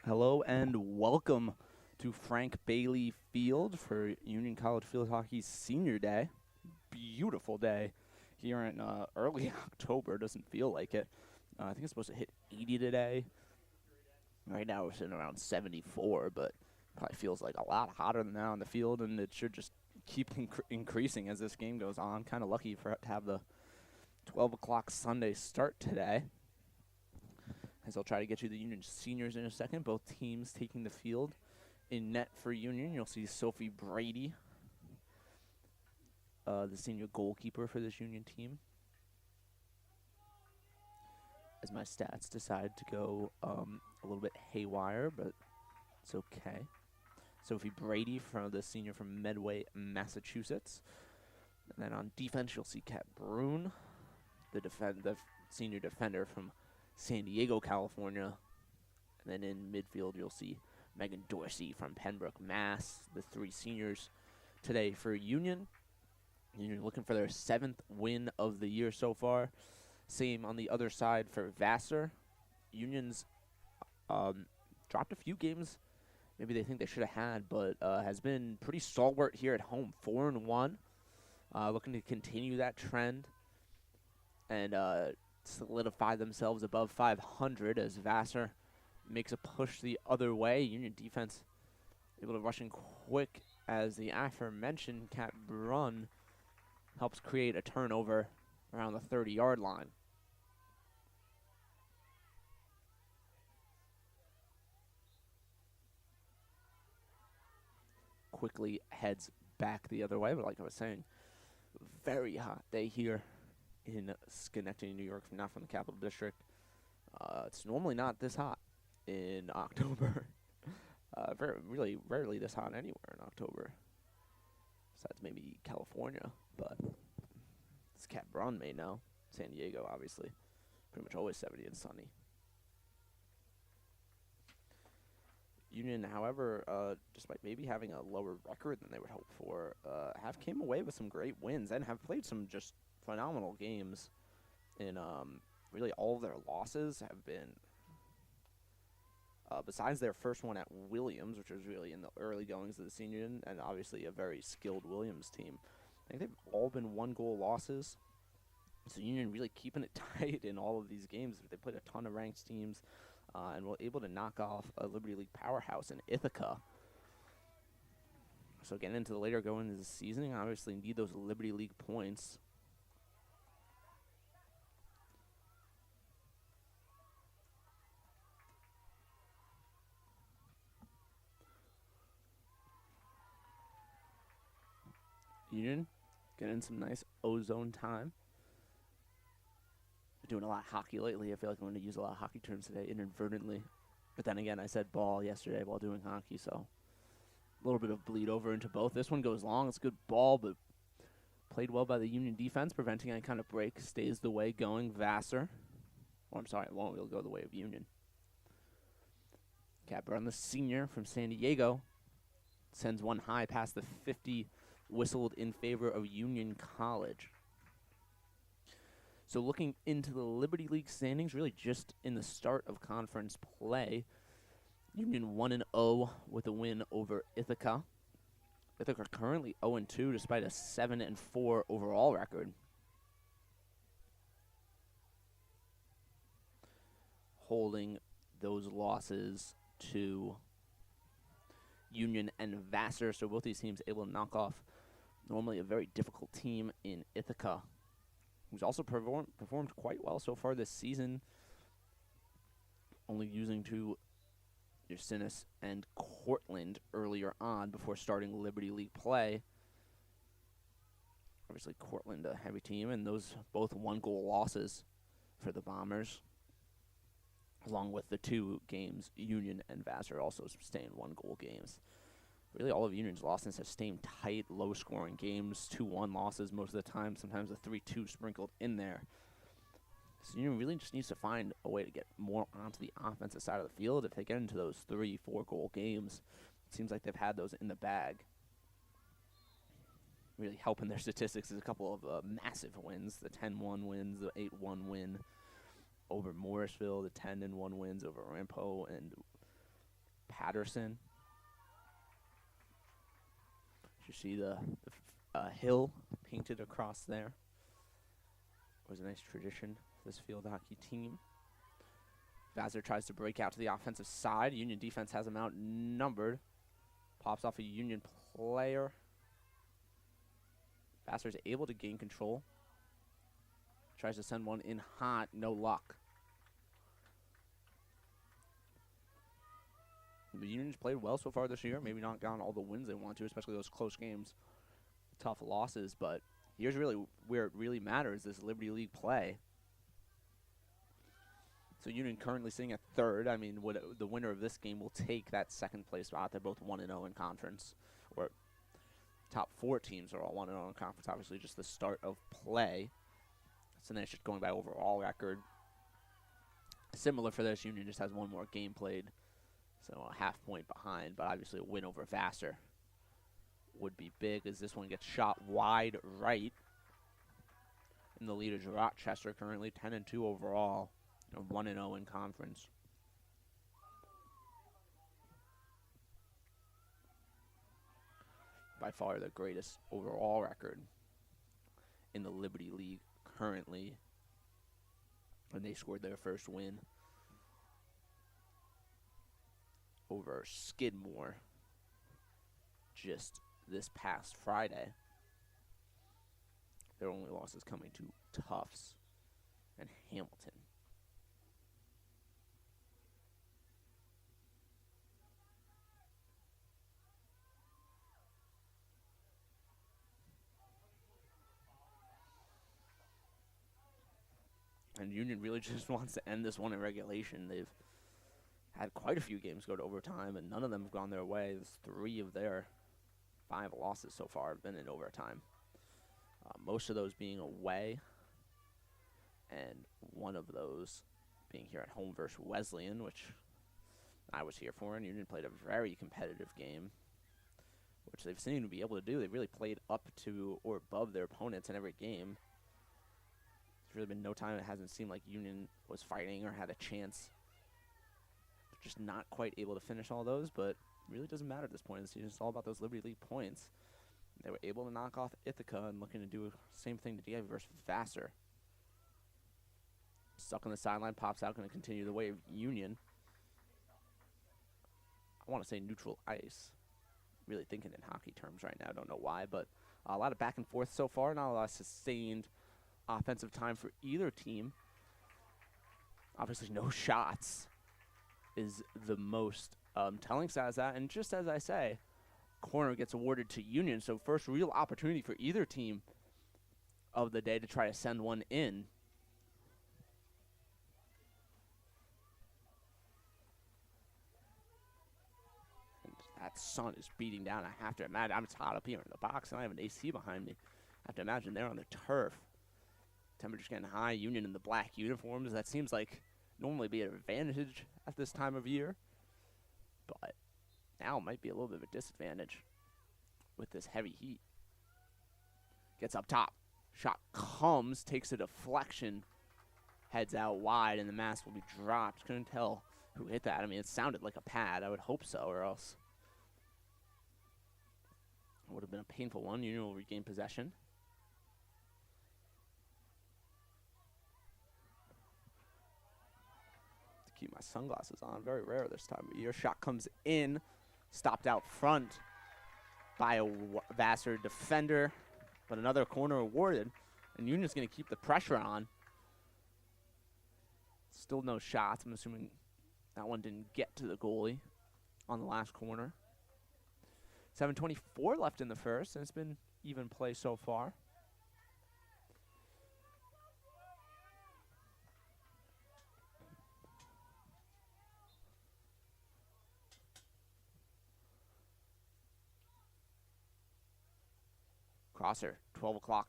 Hello and welcome to Frank Bailey Field for Union College Field Hockey's Senior Day. Beautiful day here in early October. Doesn't feel like it. I think it's supposed to hit 80 today. Right now we're sitting around 74, but probably feels like a lot hotter than that on the field, and it should just keep increasing as this game goes on. Kind of lucky for it to have the 12 o'clock Sunday start today. As I'll try to get you the Union seniors in a second. Both teams taking the field. In net for Union, you'll see Sophie Brady, the senior goalkeeper for this Union team. As my stats decide to go a little bit haywire, but it's okay. Sophie Brady, the senior from Medway, Massachusetts. And then on defense, you'll see Kat Brune, the senior defender from San Diego, California. And then in midfield, you'll see Megan Dorsey from Pembroke, Mass. The three seniors today for Union. Union looking for their 7th win of the year so far. Same on the other side for Vassar. Union's dropped a few games maybe they think they should have had, but has been pretty stalwart here at home, 4-1. Looking to continue that trend and solidify themselves above 500 as Vassar makes a push the other way. Union defense able to rush in quick as the aforementioned Kat Brun helps create a turnover around the 30-yard line. Quickly heads back the other way, but like I was saying, very hot day here in Schenectady, New York, not from the Capital District. It's normally not this hot in October. Really rarely this hot anywhere in October, besides maybe California, but this Cat Brown may know. San Diego, obviously, pretty much always 70 and sunny. Union, however, despite maybe having a lower record than they would hope for, have came away with some great wins and have played some just phenomenal games. In really all of their losses have been, besides their first one at Williams, which was really in the early goings of the senior, and obviously a very skilled Williams team. I think they've all been one-goal losses. So Union really keeping it tight in all of these games. They played a ton of ranked teams and were able to knock off a Liberty League powerhouse in Ithaca. So getting into the later going into the season, obviously need those Liberty League points. Union getting some nice ozone time. Been doing a lot of hockey lately. I feel like I'm going to use a lot of hockey terms today inadvertently. But then again, I said ball yesterday while doing hockey, so a little bit of bleed over into both. This one goes long. It's a good ball, but played well by the Union defense, preventing any kind of break. Stays the way going. Vassar. Oh, I'm sorry, it won't. It'll go the way of Union. Capper on the senior from San Diego. Sends one high past the 50, whistled in favor of Union College. So looking into the Liberty League standings, really just in the start of conference play, Union 1-0 with a win over Ithaca. Ithaca currently 0-2 despite a 7-4 overall record. Holding those losses to Union and Vassar, so both these teams able to knock off normally a very difficult team in Ithaca, who's also performed quite well so far this season, only losing to Ursinus and Cortland earlier on before starting Liberty League play. Obviously, Cortland a heavy team, and those both one-goal losses for the Bombers, along with the two games Union and Vassar also sustained one-goal games. Really, all of Union's losses have stayed tight, low-scoring games, 2-1 losses most of the time, sometimes a 3-2 sprinkled in there. So Union really just needs to find a way to get more onto the offensive side of the field. If they get into those 3-4 goal games, it seems like they've had those in the bag. Really helping their statistics is a couple of massive wins, the 10-1 wins, the 8-1 win over Morrisville, the 10-1 wins over Rampo, and Patterson. You see the hill painted across there. It was a nice tradition for this field hockey team. Vassar tries to break out to the offensive side. Union defense has him outnumbered. Pops off a Union player. Vassar's able to gain control. Tries to send one in hot, no luck. The Union's played well so far this year. Maybe not gotten all the wins they want to, especially those close games. Tough losses, but here's really where it really matters, this Liberty League play. So Union currently sitting at third. I mean, the winner of this game will take that second place spot. They're both 1-0 in conference. Or top 4 teams are all 1-0 in conference. Obviously, just the start of play. So then it's just going by overall record. Similar for this, Union just has one more game played. So a half point behind, but obviously a win over Vassar would be big as this one gets shot wide right. And the lead is Rochester, currently 10-2 overall, and 1-0 in conference. By far the greatest overall record in the Liberty League currently. And they scored their first win over Skidmore just this past Friday. Their only losses coming to Tufts and Hamilton. And Union really just wants to end this one in regulation. They've had quite a few games go to overtime, and none of them have gone their way. There's 3 of their 5 losses so far have been in overtime. Most of those being away, and one of those being here at home versus Wesleyan, which I was here for, and Union played a very competitive game, which they've seemed to be able to do. They've really played up to or above their opponents in every game. There's really been no time it hasn't seemed like Union was fighting or had a chance. They're just not quite able to finish all those, but it really doesn't matter at this point in the season. It's all about those Liberty League points. They were able to knock off Ithaca and looking to do the same thing today versus Vassar. Stuck on the sideline, pops out, going to continue the way of Union. I want to say neutral ice. Really thinking in hockey terms right now. I don't know why, but a lot of back and forth so far. Not a lot of sustained offensive time for either team. Obviously, no shots is the most telling side of that. And just as I say, corner gets awarded to Union. So first real opportunity for either team of the day to try to send one in. And that sun is beating down. I have to imagine. It's hot up here in the box, and I have an AC behind me. I have to imagine they're on the turf. Temperature's getting high. Union in the black uniforms. That seems like normally be an advantage at this time of year. But now it might be a little bit of a disadvantage with this heavy heat. Gets up top. Shot comes, takes a deflection, heads out wide, and the mask will be dropped. Couldn't tell who hit that. I mean, it sounded like a pad. I would hope so, or else it would have been a painful one. Union will regain possession. Keep my sunglasses on. Very rare this time of year. Shot comes in. Stopped out front by a Vassar defender. But another corner awarded. And Union's going to keep the pressure on. Still no shots. I'm assuming that one didn't get to the goalie on the last corner. 7:24 left in the first. And it's been even play so far. Crosser, 12 o'clock.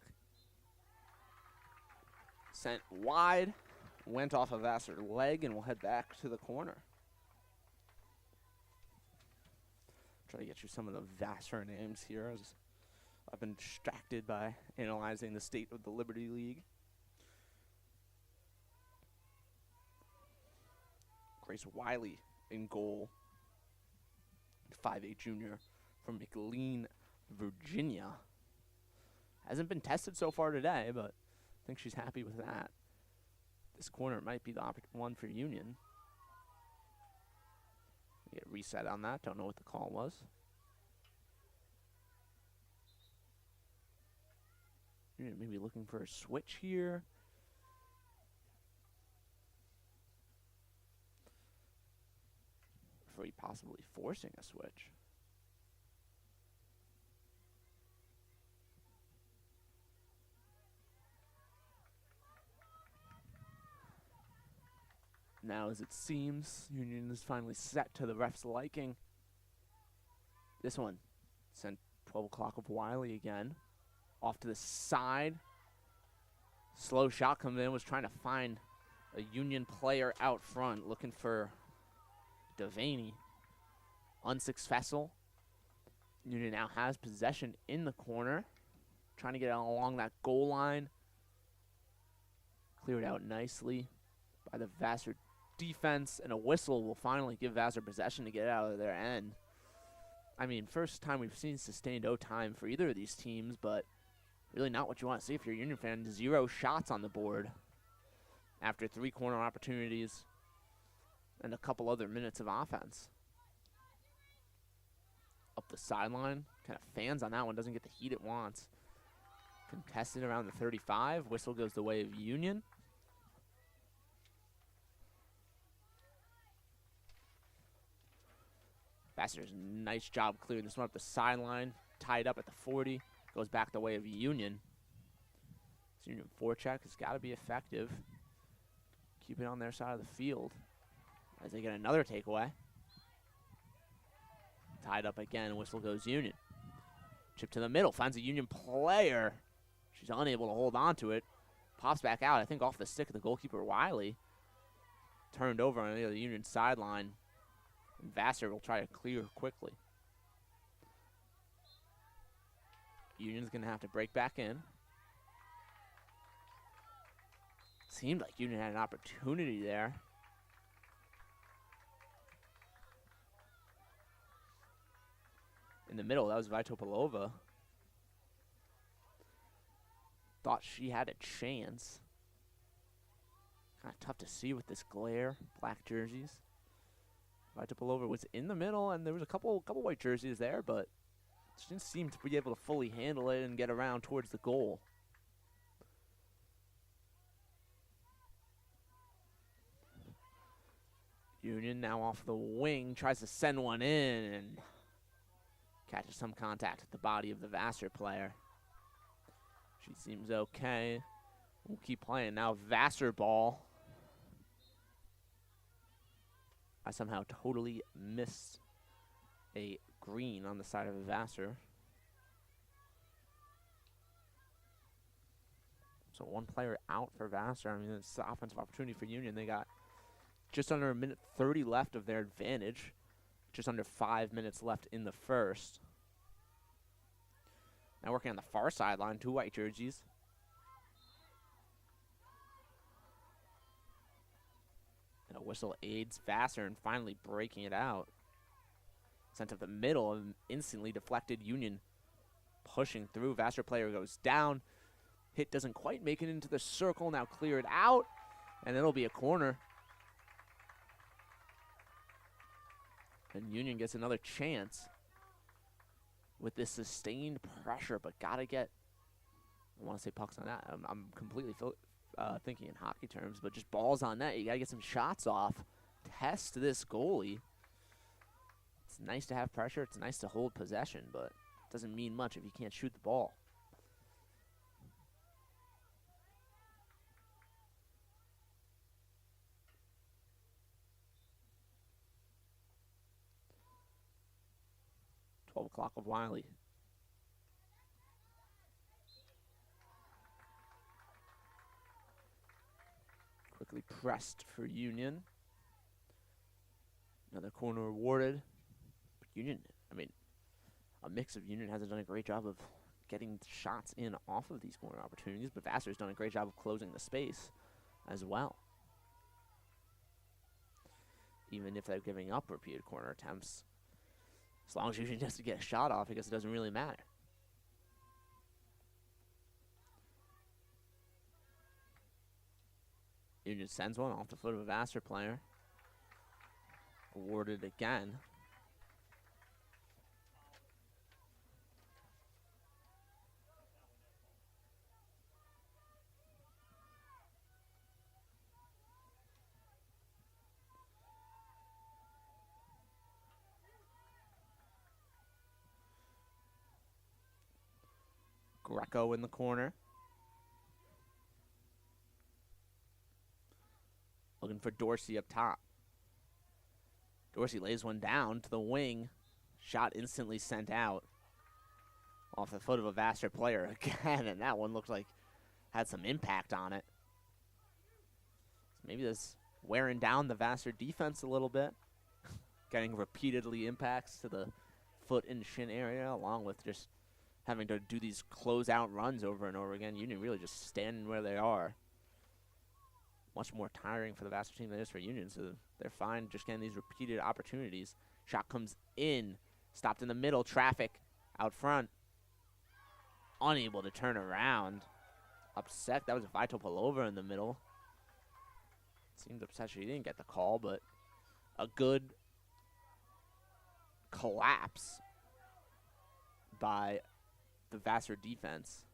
Sent wide, went off a Vassar leg, and will head back to the corner. Try to get you some of the Vassar names here, as I've been distracted by analyzing the state of the Liberty League. Grace Wiley in goal 5'8" junior from McLean, Virginia. Hasn't been tested so far today, but I think she's happy with that. This corner might be the one for Union. Get a reset on that. Don't know what the call was. Union maybe looking for a switch here. Or possibly forcing a switch. Now, as it seems, Union is finally set to the ref's liking. This one sent 12 o'clock of Wiley again. Off to the side. Slow shot comes in, was trying to find a Union player out front, looking for Devaney. Unsuccessful. Union now has possession in the corner. Trying to get along that goal line. Cleared out nicely by the Vassar defense, and a whistle will finally give Vassar possession to get out of their end. I mean, first time we've seen sustained O-time for either of these teams, but really not what you want to see if you're a Union fan. 0 shots on the board after 3 corner opportunities and a couple other minutes of offense. Up the sideline, kind of fans on that one, doesn't get the heat it wants. Contested around the 35, whistle goes the way of Union. Vassar's nice job clearing this one up the sideline. Tied up at the 40. Goes back the way of Union. This Union forecheck has got to be effective. Keep it on their side of the field as they get another takeaway. Tied up again. Whistle goes Union. Chip to the middle. Finds a Union player. She's unable to hold on to it. Pops back out, I think off the stick of the goalkeeper, Wiley. Turned over on the other Union sideline. And Vassar will try to clear quickly. Union's going to have to break back in. Seemed like Union had an opportunity there. In the middle, that was Vitopolova. Thought she had a chance. Kind of tough to see with this glare. Black jerseys. Vitopolova was in the middle, and there was a couple white jerseys there, but she didn't seem to be able to fully handle it and get around towards the goal. Union now off the wing, tries to send one in and catches some contact with the body of the Vassar player. She seems okay. We'll keep playing. Now Vassar ball. I somehow totally missed a green on the side of a Vassar. So one player out for Vassar. I mean, it's an offensive opportunity for Union. They got just under 1:30 left of their advantage. Just under 5 minutes left in the first. Now working on the far sideline, 2 white jerseys. And a whistle aids Vassar in finally breaking it out. Sent to the middle and instantly deflected. Union pushing through. Vassar player goes down. Hit doesn't quite make it into the circle. Now cleared out. And it'll be a corner. And Union gets another chance with this sustained pressure, but gotta get, I want to say pucks on that. I'm completely thinking in hockey terms, but just balls on net. You gotta get some shots off. Test this goalie. It's nice to have pressure. It's nice to hold possession, but it doesn't mean much if you can't shoot the ball. O'clock of Wiley. Quickly pressed for Union. Another corner awarded. But Union, I mean, a mix of Union hasn't done a great job of getting shots in off of these corner opportunities, but Vassar's done a great job of closing the space as well. Even if they're giving up repeated corner attempts, As long as Union doesn't get a shot off, I guess it doesn't really matter. Union sends one off the foot of a Vassar player. Awarded again. Greco in the corner. Looking for Dorsey up top. Dorsey lays one down to the wing. Shot instantly sent out. Off the foot of a Vassar player again, and that one looked like had some impact on it. So maybe that's wearing down the Vassar defense a little bit. Getting repeatedly impacts to the foot and shin area, along with just having to do these closeout runs over and over again. Union really just standing where they are. Much more tiring for the Vassar team than it is for Union, so they're fine just getting these repeated opportunities. Shot comes in, stopped in the middle, traffic out front. Unable to turn around. Upset, that was Vito Palova in the middle. Seemed upset she didn't get the call, but a good collapse by the Vassar defense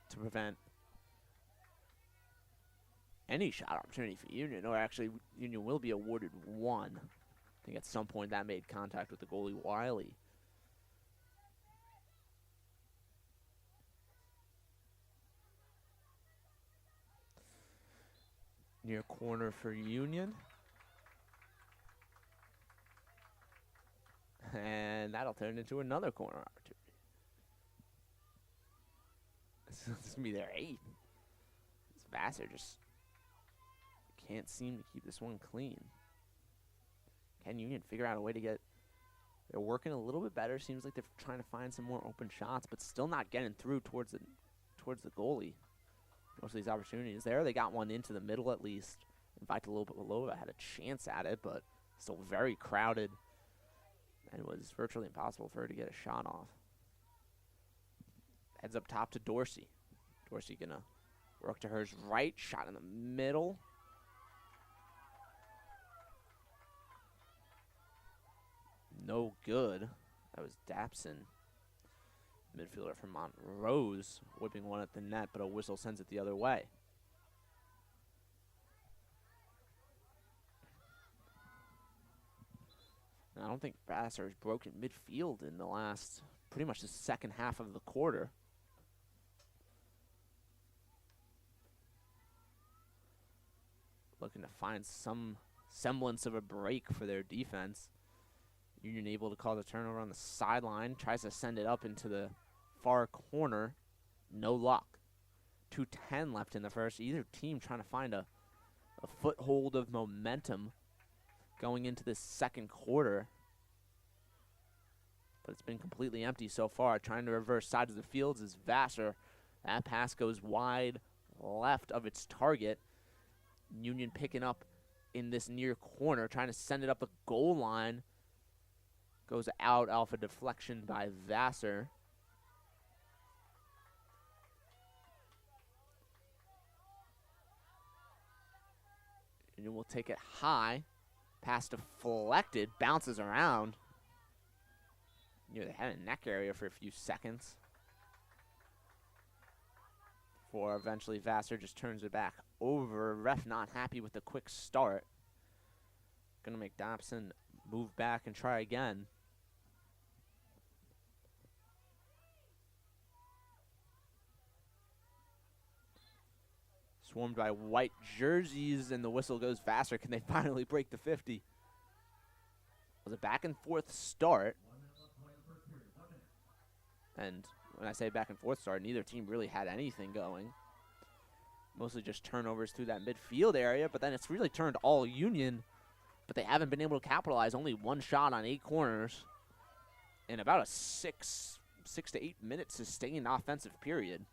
to prevent any shot opportunity for Union, or actually Union will be awarded one. I think at some point that made contact with the goalie Wiley. Near corner for Union. And that'll turn into another corner opportunity. This is going to be their 8th. This Vassar just can't seem to keep this one clean. Can Union figure out a way to get... They're working a little bit better. Seems like they're trying to find some more open shots, but still not getting through towards the goalie. Most of these opportunities there. They got one into the middle at least. Vito Palova had a chance at it, but still very crowded. And it was virtually impossible for her to get a shot off. Heads up top to Dorsey. Dorsey gonna work to hers right. Shot in the middle. No good. That was Dapson. Midfielder from Montrose whipping one at the net, but a whistle sends it the other way. And I don't think Vassar has broken midfield in the last, pretty much the second half of the quarter. Looking to find some semblance of a break for their defense. Union able to call the turnover on the sideline. Tries to send it up into the far corner. No luck. 2:10 left in the first. Either team trying to find a foothold of momentum going into this second quarter. But it's been completely empty so far. Trying to reverse sides of the fields is Vassar. That pass goes wide left of its target. Union picking up in this near corner, trying to send it up the goal line. Goes out off a deflection by Vassar. Union will take it high. Pass deflected, bounces around near the head and neck area for a few seconds. Before eventually Vassar just turns it back over. Ref not happy with the quick start. Gonna make Dobson move back and try again. Swarmed by white jerseys, and the whistle goes Vassar. Can they finally break the 50? It was a back and forth start. And when I say back and forth start, neither team really had anything going. Mostly just turnovers through that midfield area, but then it's really turned all Union. But they haven't been able to capitalize. Only one shot on 8 corners in about a 6 to 8 minute sustained offensive period.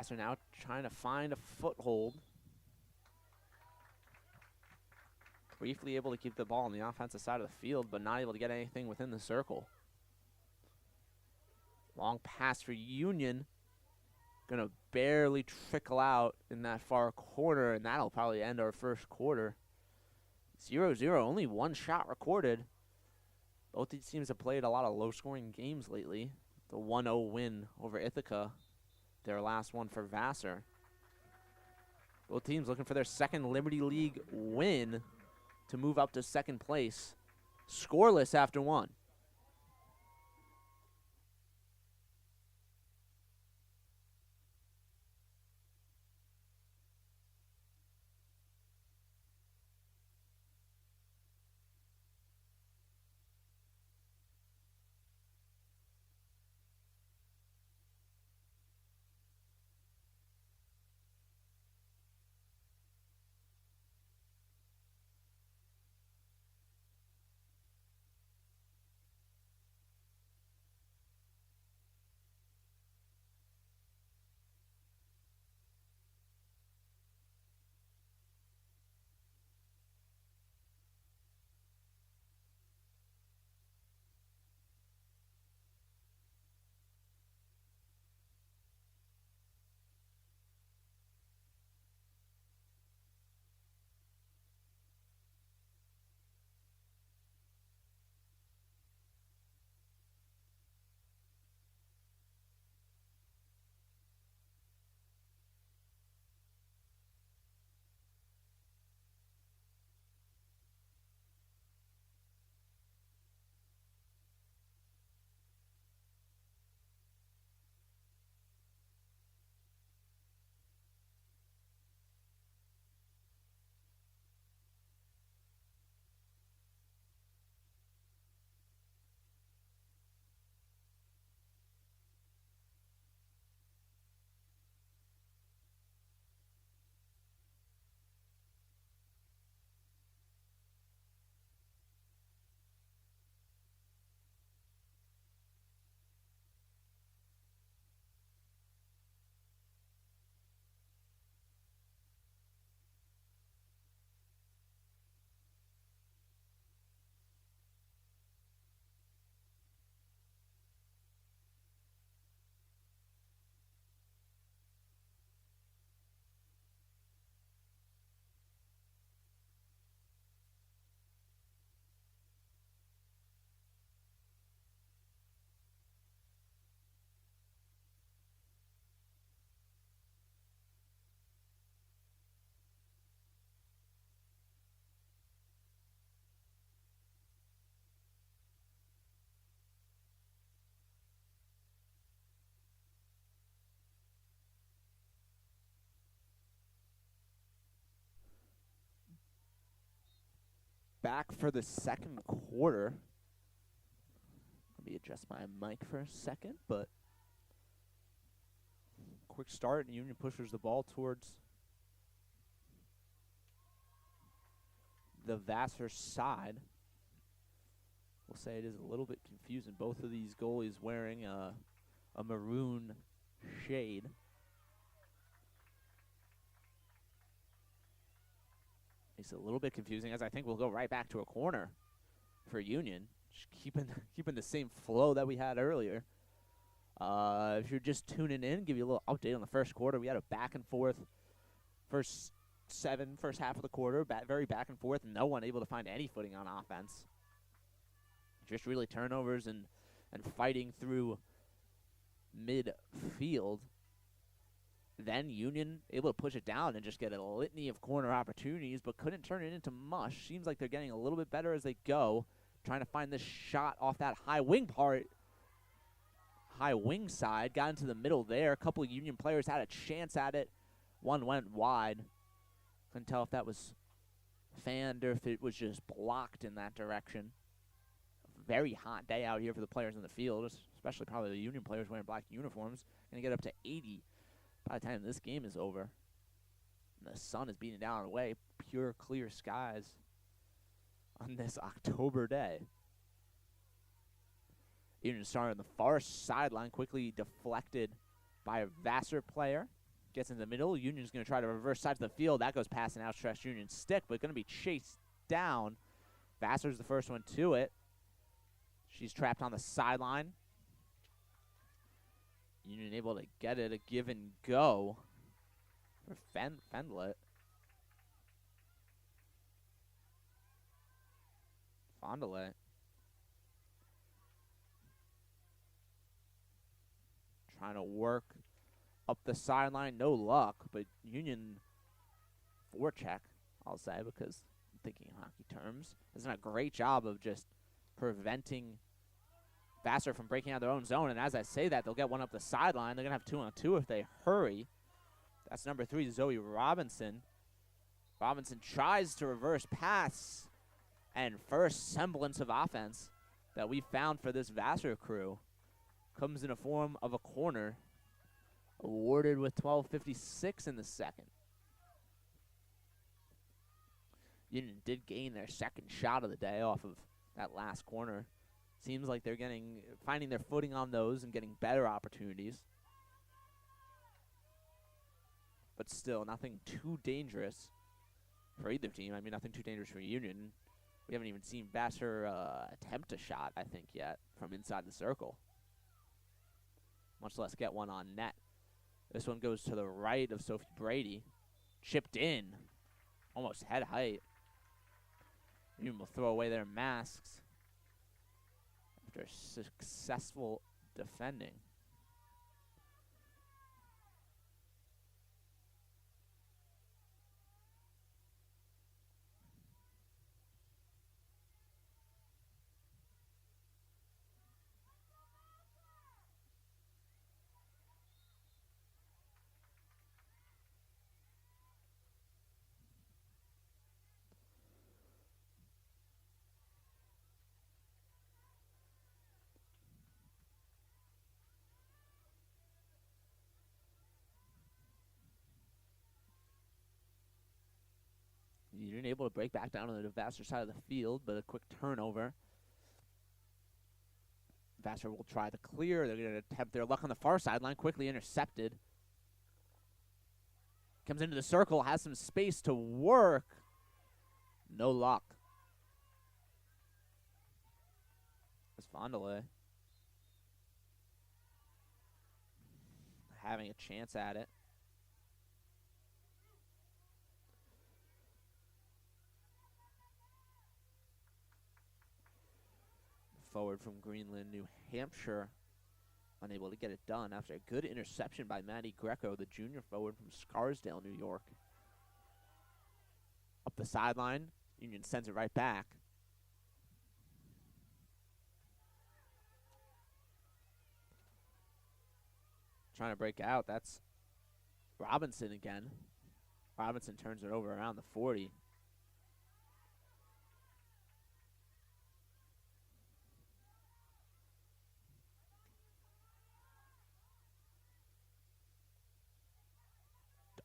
Vassar now trying to find a foothold. Briefly able to keep the ball on the offensive side of the field, but not able to get anything within the circle. Long pass for Union. Gonna barely trickle out in that far corner, and that'll probably end our first quarter. 0-0, only one shot recorded. Both these teams have played a lot of low-scoring games lately. The 1-0 win over Ithaca, their last one for Vassar. Both teams looking for their second Liberty League win to move up to second place. Scoreless after one. Back for the second quarter. Let me adjust my mic for a second, but quick start, and Union pushes the ball towards the Vassar side. We'll say it is a little bit confusing. Both of these goalies wearing a maroon shade. It's a little bit confusing, as I think we'll go right back to a corner for Union. Just keeping the same flow that we had earlier. If you're just tuning in, give you a little update on the first quarter. We had a back and forth first half of the quarter, very back and forth, and no one able to find any footing on offense. Just really turnovers and fighting through midfield. Then Union able to push it down and just get a litany of corner opportunities, but couldn't turn it into mush. Seems like they're getting a little bit better as they go, trying to find this shot off that high wing side. Got into the middle there. A couple of Union players had a chance at it. One went wide. Couldn't tell if that was fanned or if it was just blocked in that direction. Very hot day out here for the players in the field, especially probably the Union players wearing black uniforms. Going to get up to 80 by the time this game is over. And the sun is beating down away. Pure, clear skies on this October day. Union started on the far sideline, quickly deflected by a Vassar player. Gets in the middle. Union's going to try to reverse side to the field. That goes past an outstretched Union stick, but going to be chased down. Vassar's the first one to it. She's trapped on the sideline. Union able to get it, a give and go for Fendlet. Fondele. Trying to work up the sideline, no luck, but Union forecheck, I'll say, because I'm thinking in hockey terms, has done a great job of just preventing Vassar from breaking out their own zone. And as I say that, they'll get one up the sideline. They're going to have 2-on-2 if they hurry. That's number 3, Zoe Robinson. Robinson tries to reverse pass, and first semblance of offense that we found for this Vassar crew comes in a form of a corner, awarded with 12:56 in the second. Union did gain their second shot of the day off of that last corner. Seems like they're finding their footing on those and getting better opportunities. But still, nothing too dangerous for either team. I mean, nothing too dangerous for Union. We haven't even seen Vassar attempt a shot, I think, yet from inside the circle, much less get one on net. This one goes to the right of Sophie Brady. Chipped in, almost head height. Union will throw away their masks after successful defending. Union able to break back down on the Vassar side of the field, but a quick turnover. Vassar will try to clear. They're going to attempt their luck on the far sideline, quickly intercepted. Comes into the circle, has some space to work. No luck. It's Fondele having a chance at it. Forward from Greenland, New Hampshire, unable to get it done after a good interception by Maddie Greco, the junior forward from Scarsdale, New York. Up the sideline, Union sends it right back. Trying to break out, that's Robinson again. Robinson turns it over around the 40.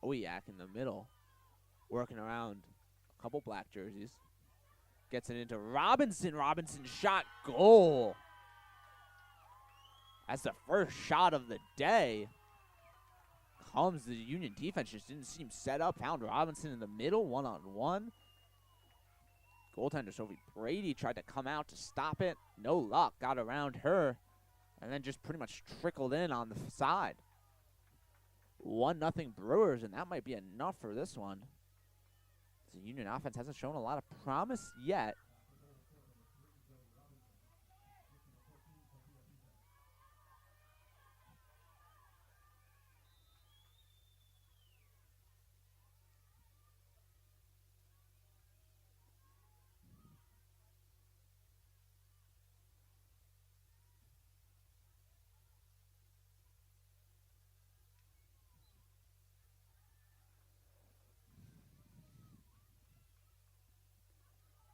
Oyak in the middle, working around a couple black jerseys. Gets it into Robinson. Robinson shot, goal. That's the first shot of the day. Comes the Union defense, just didn't seem set up. Found Robinson in the middle, one-on-one. Goaltender Sophie Brady tried to come out to stop it. No luck, got around her, and then just pretty much trickled in on the side. 1-0 Brewers, and that might be enough for this one. The Union offense hasn't shown a lot of promise yet.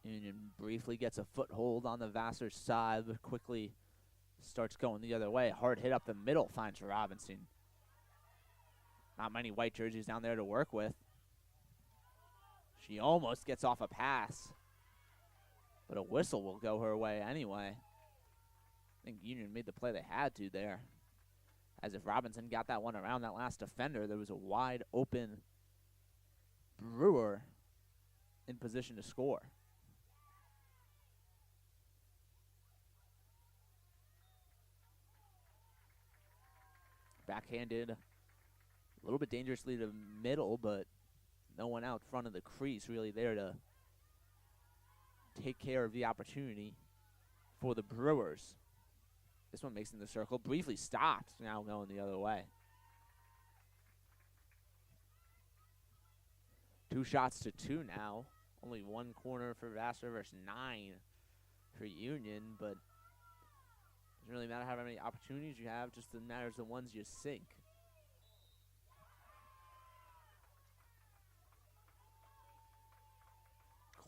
Union briefly gets a foothold on the Vassar side, but quickly starts going the other way. Hard hit up the middle, finds Robinson. Not many white jerseys down there to work with. She almost gets off a pass, but a whistle will go her way anyway. I think Union made the play they had to there. As if Robinson got that one around that last defender, there was a wide open Brewer in position to score. Backhanded a little bit dangerously to middle, but no one out front of the crease really there to take care of the opportunity for the Brewers. This one makes it in the circle, briefly stopped, now going the other way. 2 shots to 2 now. Only 1 corner for Vassar versus 9 for Union, but it doesn't really matter how many opportunities you have, just matters the ones you sink.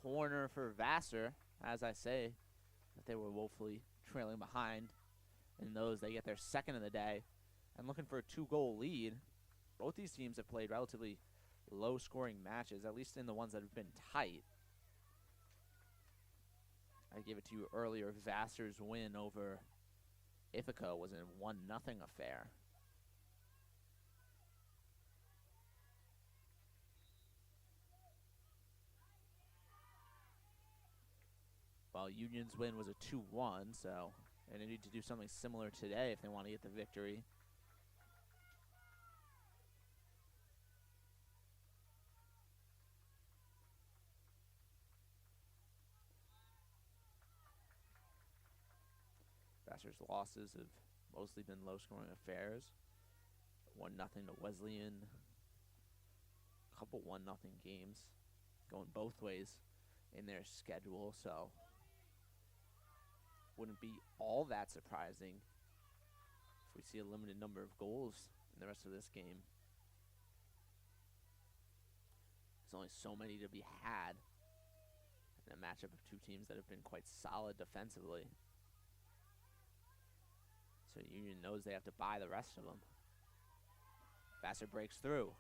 Corner for Vassar, as I say, that they were woefully trailing behind. In those, they get their second of the day. And looking for a 2-goal lead. Both these teams have played relatively low-scoring matches, at least in the ones that have been tight. I gave it to you earlier. Vassar's win over Ithaca was a 1-0 affair. While Union's win was a 2-1, so they need to do something similar today if they want to get the victory. Vassar's losses have mostly been low-scoring affairs. 1-0 to Wesleyan. A couple 1-0 games going both ways in their schedule, so wouldn't be all that surprising if we see a limited number of goals in the rest of this game. There's only so many to be had in a matchup of 2 teams that have been quite solid defensively. So Union knows they have to buy the rest of them. Vassar breaks through.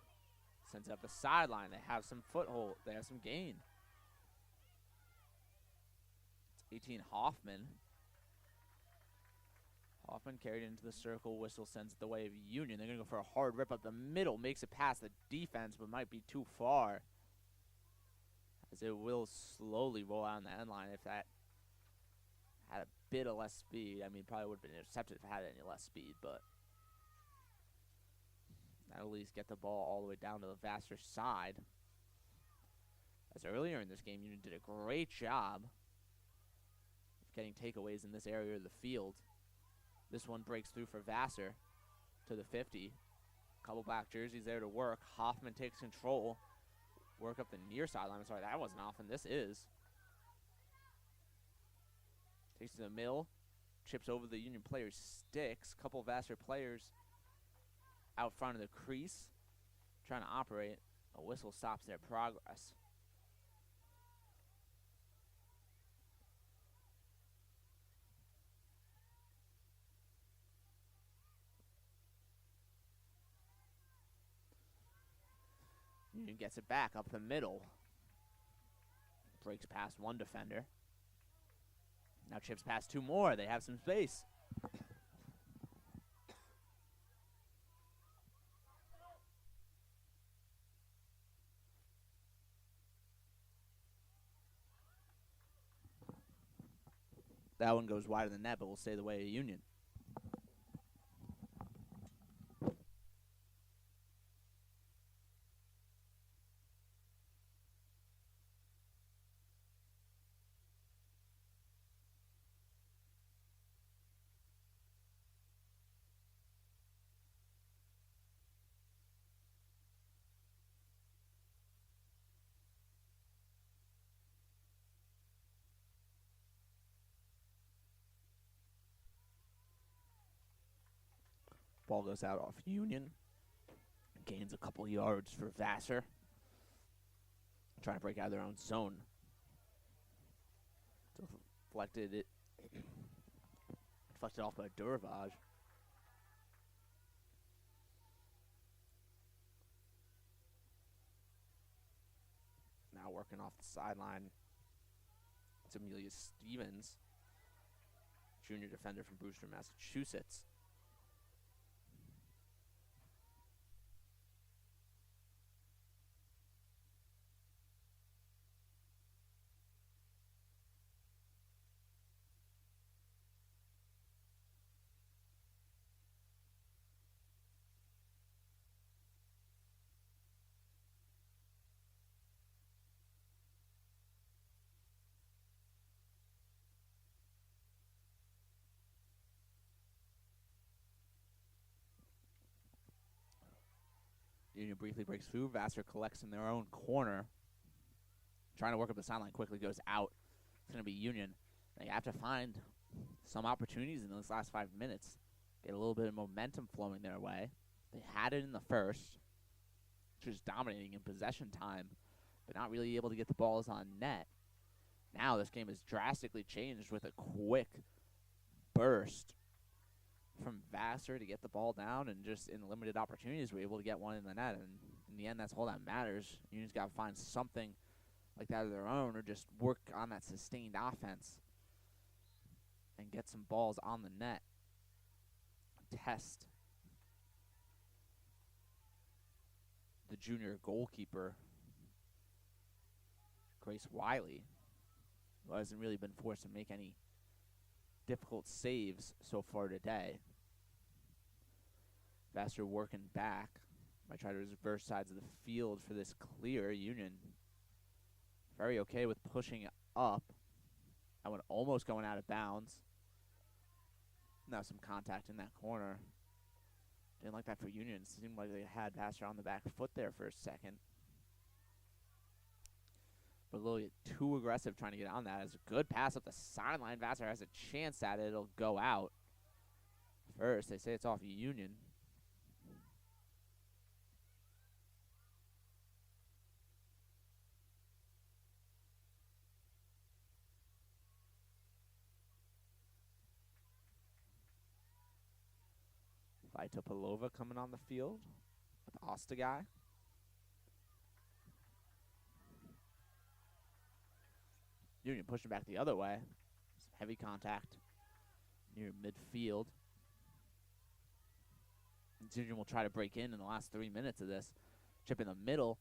Sends it up the sideline. They have some foothold. They have some gain. It's 18 Hoffman. Hoffman carried into the circle. Whistle sends it the way of Union. They're going to go for a hard rip up the middle. Makes it past the defense, but might be too far. As it will slowly roll out on the end line if that had a bit of less speed. I mean, probably would have been intercepted if it had any less speed, but that'll at least get the ball all the way down to the Vassar side. As earlier in this game, Union did a great job of getting takeaways in this area of the field. This one breaks through for Vassar to the 50. Couple black jerseys there to work. Hoffman takes control. Work up the near sideline. I'm sorry, that wasn't Hoffman. This is. Takes to the middle. Chips over the Union player's sticks. Couple Vassar players out front of the crease trying to operate. A whistle stops their progress. Union gets it back up the middle. Breaks past 1 defender. Now chips past 2 more. They have some space. That one goes wide of the net, but will stay the way of Union. Ball goes out off Union. Gains a couple yards for Vassar. Trying to break out of their own zone. Deflected off by Duravage. Now working off the sideline. It's Amelia Stevens, junior defender from Brewster, Massachusetts. Union briefly breaks through. Vassar collects in their own corner. Trying to work up the sideline quickly, goes out. It's going to be Union. They have to find some opportunities in those last 5 minutes. Get a little bit of momentum flowing their way. They had it in the first, just dominating in possession time, but not really able to get the balls on net. Now this game has drastically changed with a quick burst from Vassar to get the ball down, and just in limited opportunities we're able to get one in the net. And in the end, that's all that matters. Union's got to find something like that of their own, or just work on that sustained offense and get some balls on the net. Test the junior goalkeeper, Grace Wiley, who hasn't really been forced to make any difficult saves so far today. Vassar working back. Might try to reverse sides of the field for this clear. Union very okay with pushing up. That one almost going out of bounds. Now some contact in that corner. Didn't like that for Union. It seemed like they had Vassar on the back foot there for a second. But a little bit too aggressive trying to get on that. It's a good pass up the sideline. Vassar has a chance at it. It'll go out. First, they say it's off Union. Vaitopalova coming on the field with Ostagai. Union pushing back the other way. Some heavy contact near midfield. Union will try to break in the last 3 minutes of this. Chip in the middle.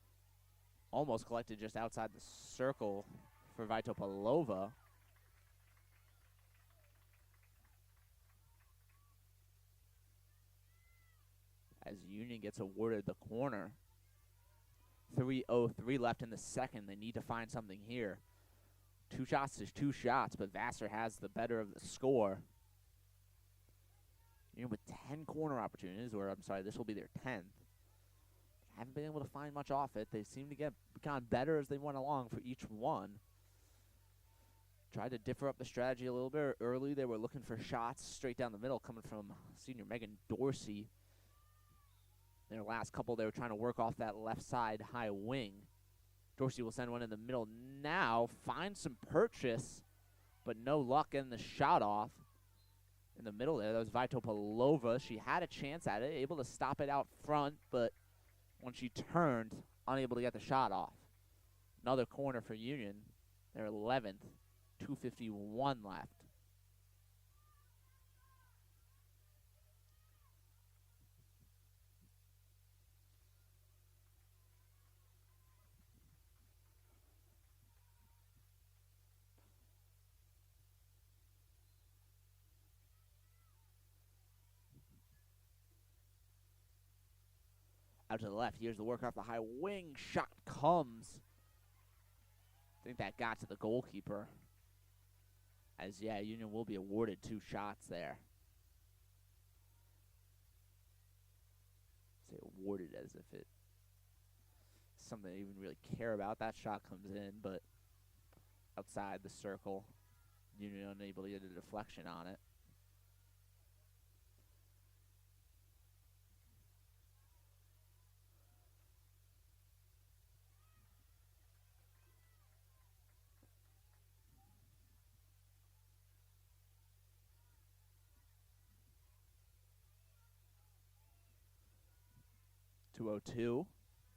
Almost collected just outside the circle for Vaitopalova. As Union gets awarded the corner. 3:03 left in the second. They need to find something here. 2 shots is 2 shots, but Vassar has the better of the score. Union with 10 corner opportunities, or I'm sorry, this will be their 10th. Haven't been able to find much off it. They seem to get kind of better as they went along for each one. Tried to differ up the strategy a little bit early. They were looking for shots straight down the middle coming from senior Megan Dorsey. Their last couple, they were trying to work off that left side high wing. Dorsey will send one in the middle now. Finds some purchase, but no luck getting the shot off. In the middle there, that was Vaitopalova. She had a chance at it, able to stop it out front, but when she turned, unable to get the shot off. Another corner for Union. Their 11th, 2:51 left. Out to the left. Here's the work off the high wing. Shot comes. I think that got to the goalkeeper. As, yeah, Union will be awarded 2 shots there. Say awarded as if it's something they even really care about. That shot comes in, but outside the circle. Union unable to get a deflection on it. .202.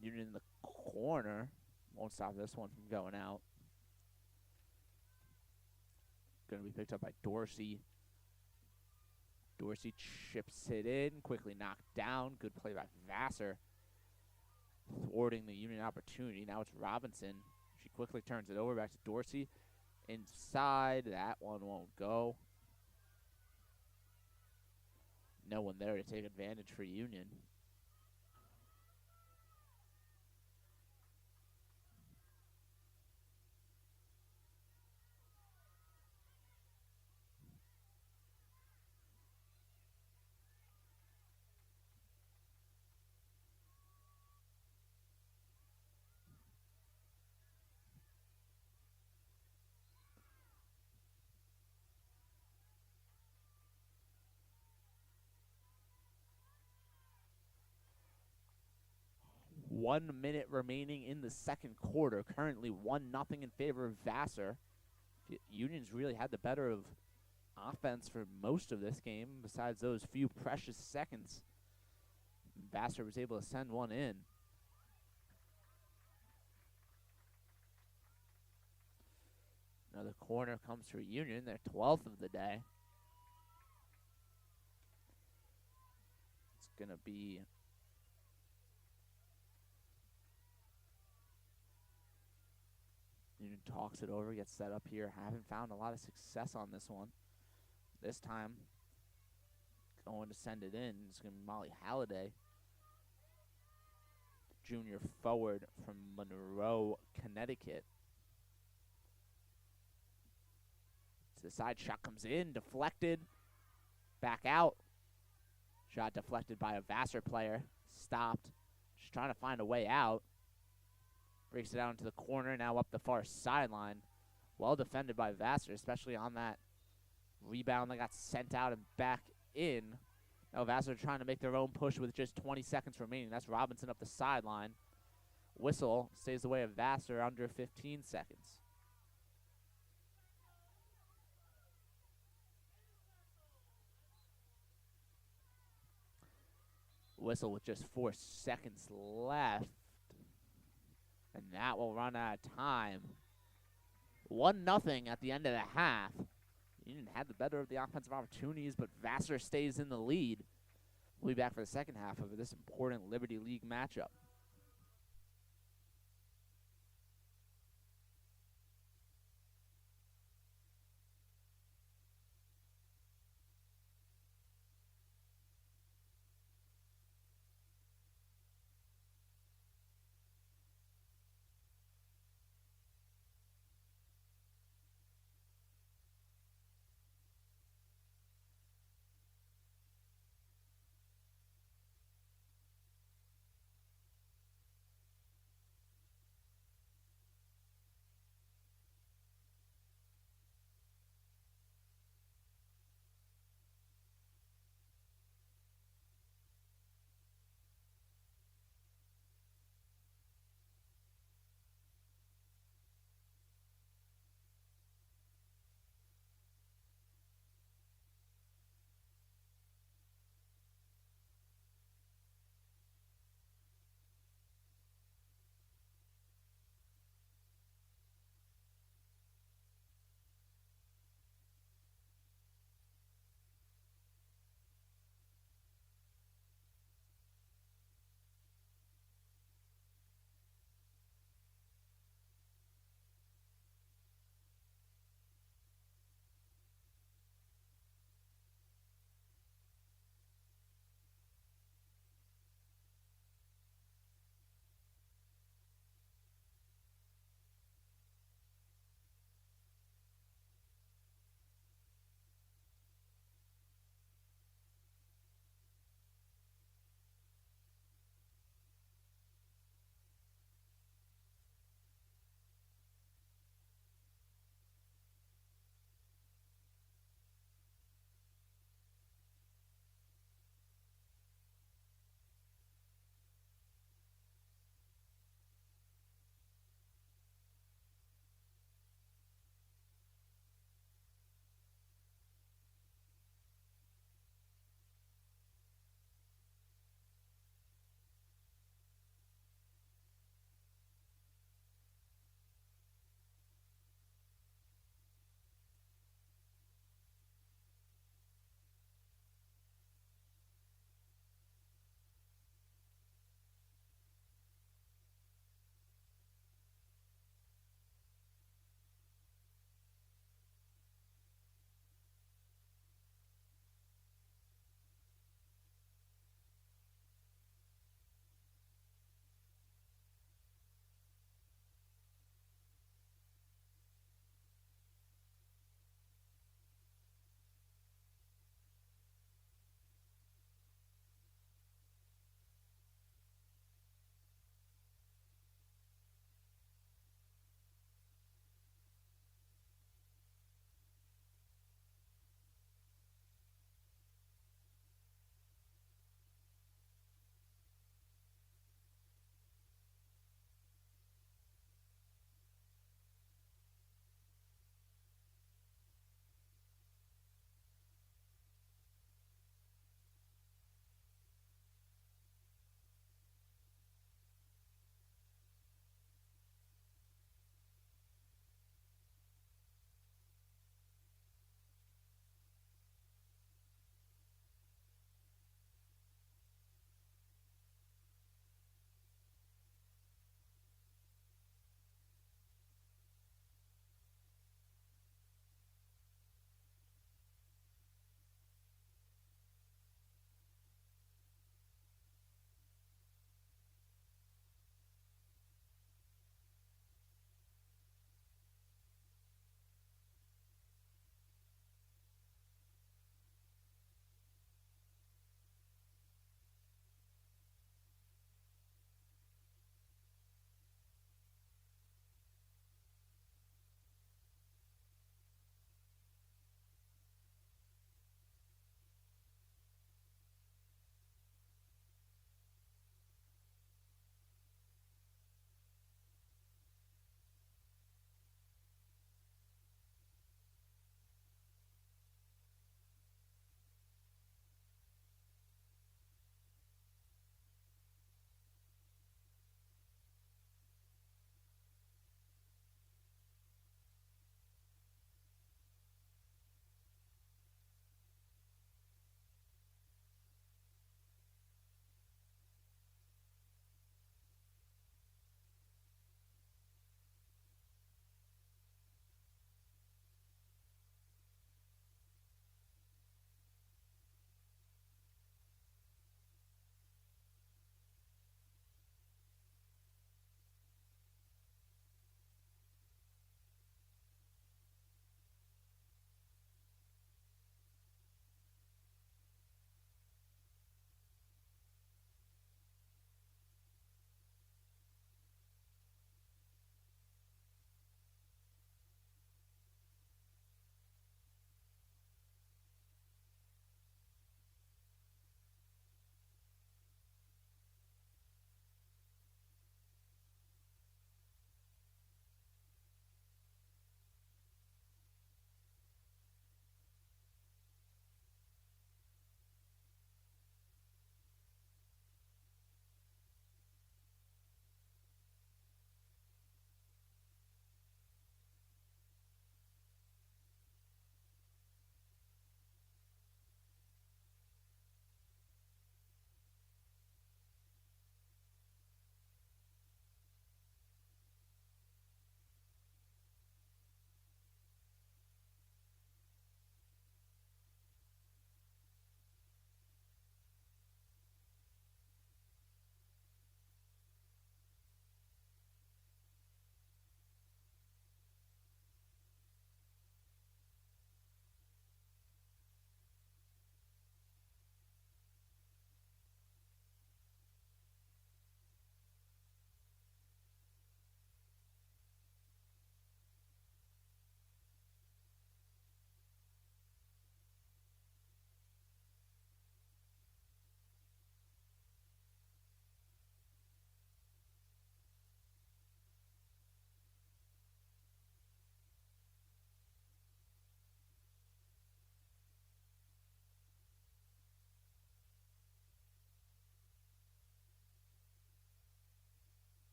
Union in the corner. Won't stop this one from going out. Going to be picked up by Dorsey. Dorsey chips it in. Quickly knocked down. Good play by Vassar. Thwarting the Union opportunity. Now it's Robinson. She quickly turns it over back to Dorsey. Inside. That one won't go. No one there to take advantage for Union. 1 minute remaining in the second quarter. Currently 1-0 in favor of Vassar. Union's really had the better of offense for most of this game, besides those few precious seconds. Vassar was able to send one in. Another corner comes for Union, their 12th of the day. It's going to be Union talks it over, gets set up here. Haven't found a lot of success on this one. This time, going to send it in. It's going to be Molly Halliday, junior forward from Monroe, Connecticut. So the side shot comes in, deflected, back out. Shot deflected by a Vassar player, stopped. Just trying to find a way out. Breaks it out into the corner, now up the far sideline. Well defended by Vassar, especially on that rebound that got sent out and back in. Now Vassar trying to make their own push with just 20 seconds remaining. That's Robinson up the sideline. Whistle stays the way of Vassar under 15 seconds. Whistle with just 4 seconds left. And that will run out of time. 1-0 at the end of the half. Union had the better of the offensive opportunities, but Vassar stays in the lead. We'll be back for the second half of this important Liberty League matchup.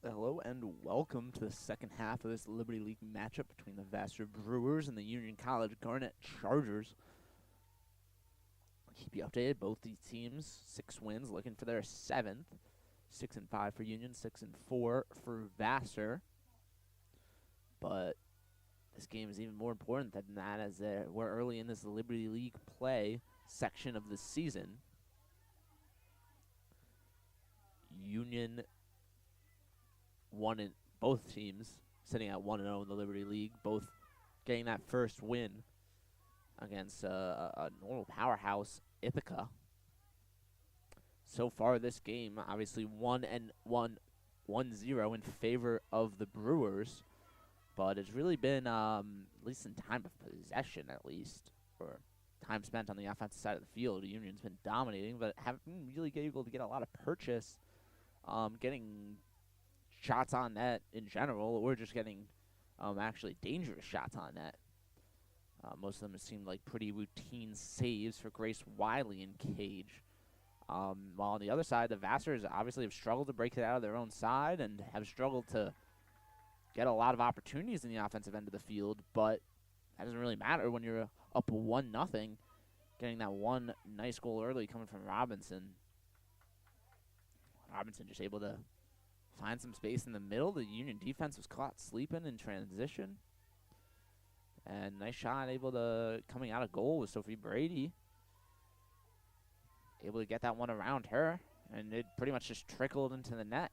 Hello and welcome to the second half of this Liberty League matchup between the Vassar Brewers and the Union College Garnet Chargers. I'll keep you updated. Both these teams, 6 wins, looking for their 7th. 6-5 for Union, 6-4 for Vassar. But this game is even more important than that, as we're early in this Liberty League play section of the season. Union both teams sitting at 1-0 in the Liberty League, both getting that first win against a normal powerhouse, Ithaca. So far this game, obviously 1-0 in favor of the Brewers, but it's really been, at least in time of possession or time spent on the offensive side of the field, the Union's been dominating, but haven't really been able to get a lot of purchase, getting shots on net in general, or just getting actually dangerous shots on net. Most of them seem like pretty routine saves for Grace Wiley and Cage. While on the other side, the Vassars obviously have struggled to break it out of their own side and have struggled to get a lot of opportunities in the offensive end of the field, but that doesn't really matter when you're up 1-0, getting that one nice goal early coming from Robinson. Robinson just able to find some space in the middle. The Union defense was caught sleeping in transition. And nice shot coming out of goal with Sophie Brady. Able to get that one around her. And it pretty much just trickled into the net.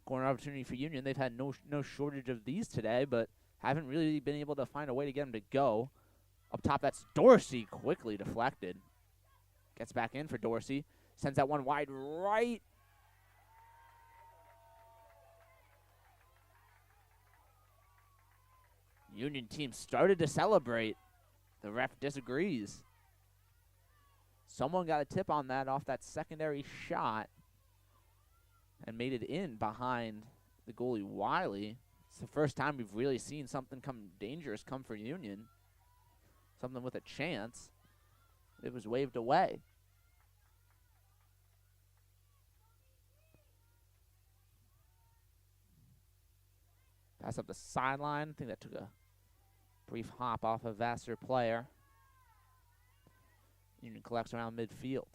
Corner opportunity for Union. They've had no shortage of these today, but haven't really been able to find a way to get them to go. Up top, that's Dorsey, quickly deflected. Gets back in for Dorsey. Sends that one wide right. Union team started to celebrate. The ref disagrees. Someone got a tip on that off that secondary shot and made it in behind the goalie Wiley. It's the first time we've really seen something dangerous come for Union. Something with a chance. It was waved away. Pass up the sideline. I think that took a brief hop off a Vassar player. Union collects around midfield.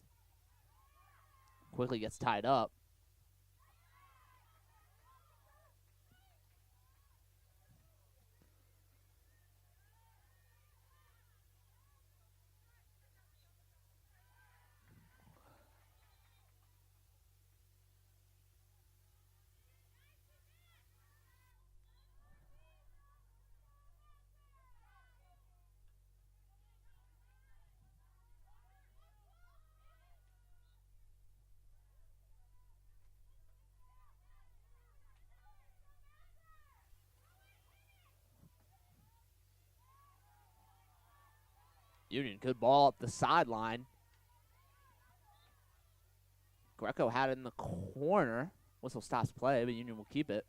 Quickly gets tied up. Union could ball up the sideline. Greco had it in the corner. Whistle stops play, but Union will keep it.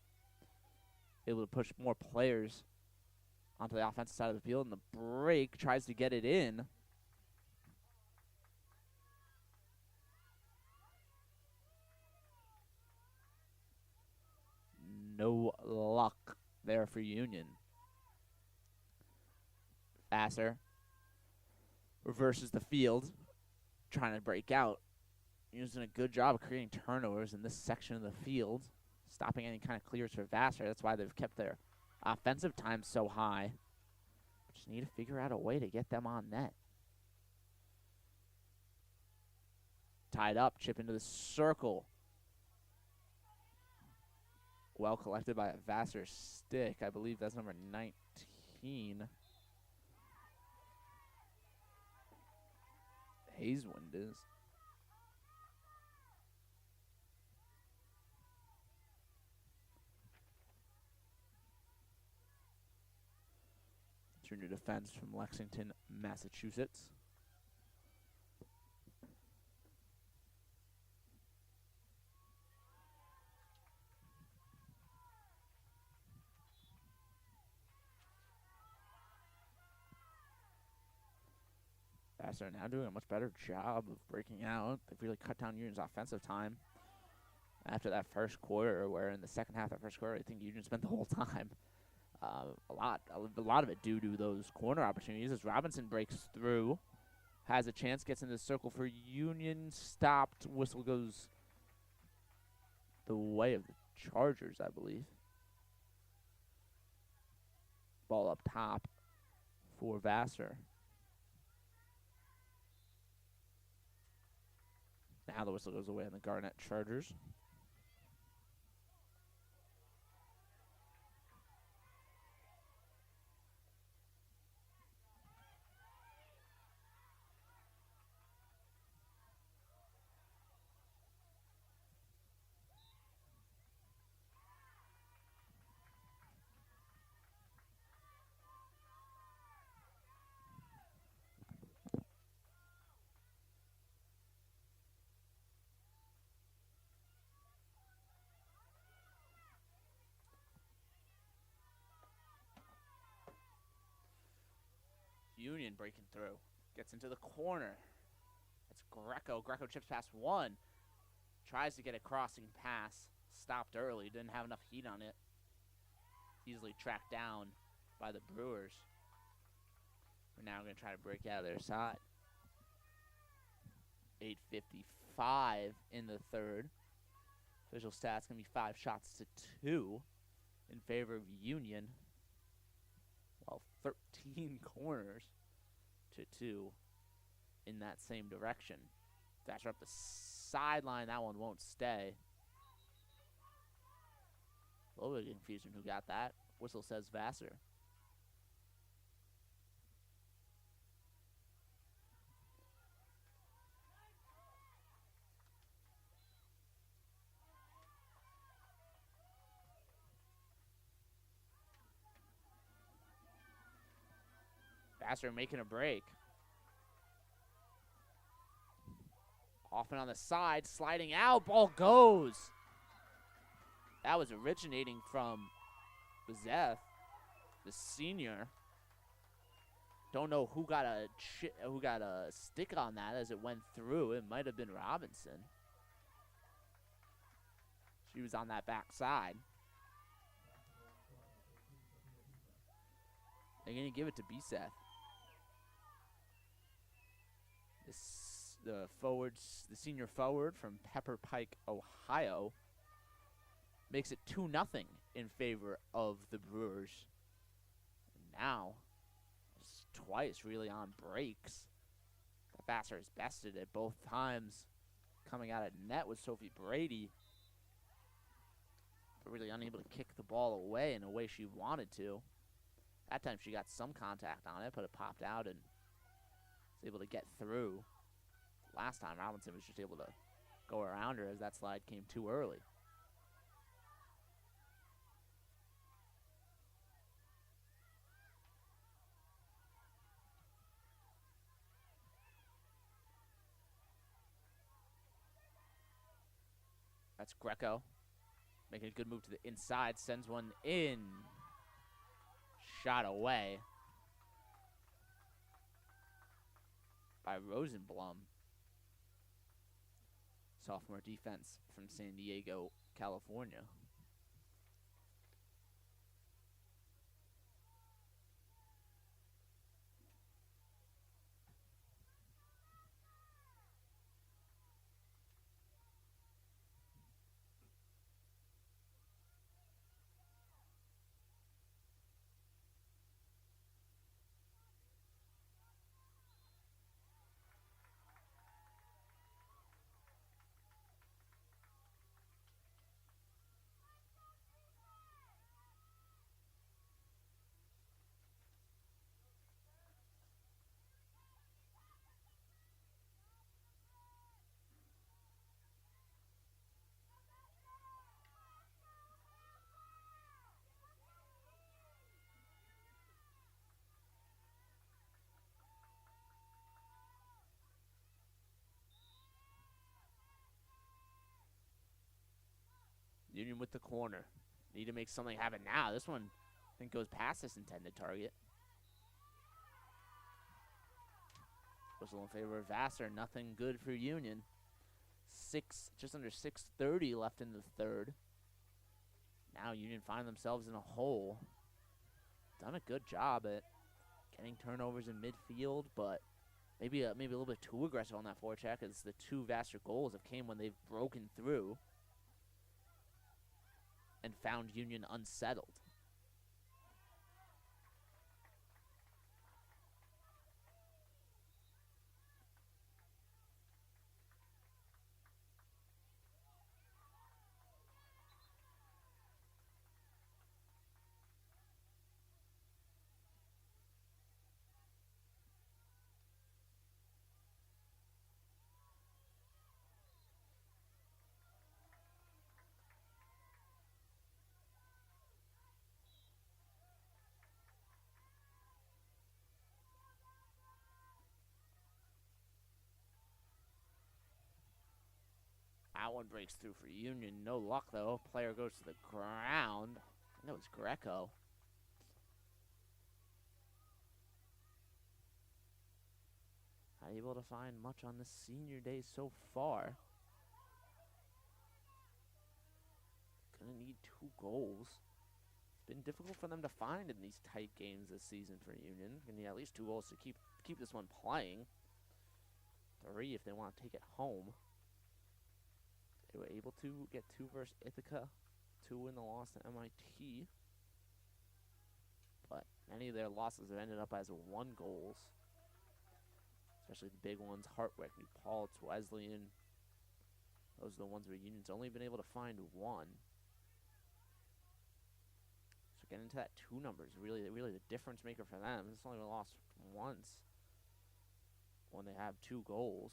Able to push more players onto the offensive side of the field, and the break tries to get it in. No luck there for Union. Vassar reverses the field, trying to break out. Using a good job of creating turnovers in this section of the field, stopping any kind of clears for Vassar. That's why they've kept their offensive time so high. Just need to figure out a way to get them on net. Tied up, chip into the circle. Well collected by a Vassar stick. I believe that's number 19. Hazewind is. Junior defense from Lexington, Massachusetts. Vassar now doing a much better job of breaking out. They've really cut down Union's offensive time. after that first quarter, where in the second half of that first quarter, I think Union spent the whole time. A lot of it due to those corner opportunities as Robinson breaks through, has a chance, gets into the circle for Union, stopped. Whistle goes the way of the Chargers, I believe. Ball up top for Vassar. Now the whistle goes away on the Garnett Chargers. Union breaking through. Gets into the corner. It's Greco. Greco chips past one. Tries to get a crossing pass. Stopped early. Didn't have enough heat on it. Easily tracked down by the Brewers. We're now going to try to break out of their side. 8:55 in the third. Official stats going to be 5 shots to 2 in favor of Union. Well, 13 corners to 2 in that same direction. Dasher up the sideline. That one won't stay. A little bit of confusion who got that. Whistle says Vassar. Vassar making a break. Off and on the side, sliding out, ball goes. That was originating from Bezeth, the senior. Don't know who got a stick on that as it went through. It might have been Robinson. She was on that back side. They're going to give it to Bezeth. The senior forward from Pepper Pike, Ohio, makes it 2-0 in favor of the Brewers. And now, twice really on breaks. The Vassar has bested it both times. Coming out of net with Sophie Brady, but really unable to kick the ball away in a way she wanted to. That time she got some contact on it, but it popped out and was able to get through. Last time, Robinson was just able to go around her as that slide came too early. That's Greco making a good move to the inside, sends one in. Shot away by Rosenblum. Sophomore defense from San Diego, California. Union with the corner. Need to make something happen now. This one, I think, goes past this intended target. Whistle in favor of Vassar. Nothing good for Union. just under 6:30 left in the third. Now Union find themselves in a hole. Done a good job at getting turnovers in midfield, but maybe a little bit too aggressive on that forecheck, as the two Vassar goals have came when they've broken through and found Union unsettled. That one breaks through for Union. No luck, though. Player goes to the ground. I think that was Greco. Not able to find much on the senior day so far. Gonna need 2 goals. It's been difficult for them to find in these tight games this season for Union. Gonna need at least 2 goals to keep this one playing. 3 if they want to take it home. They were able to get 2 versus Ithaca, 2 in the loss to MIT. But many of their losses have ended up as 1 goals. Especially the big ones, Hartwick, New Paltz, Wesleyan. Those are the ones where Union's only been able to find 1. So getting into that 2 number is really the difference maker for them. It's only lost once when they have 2 goals.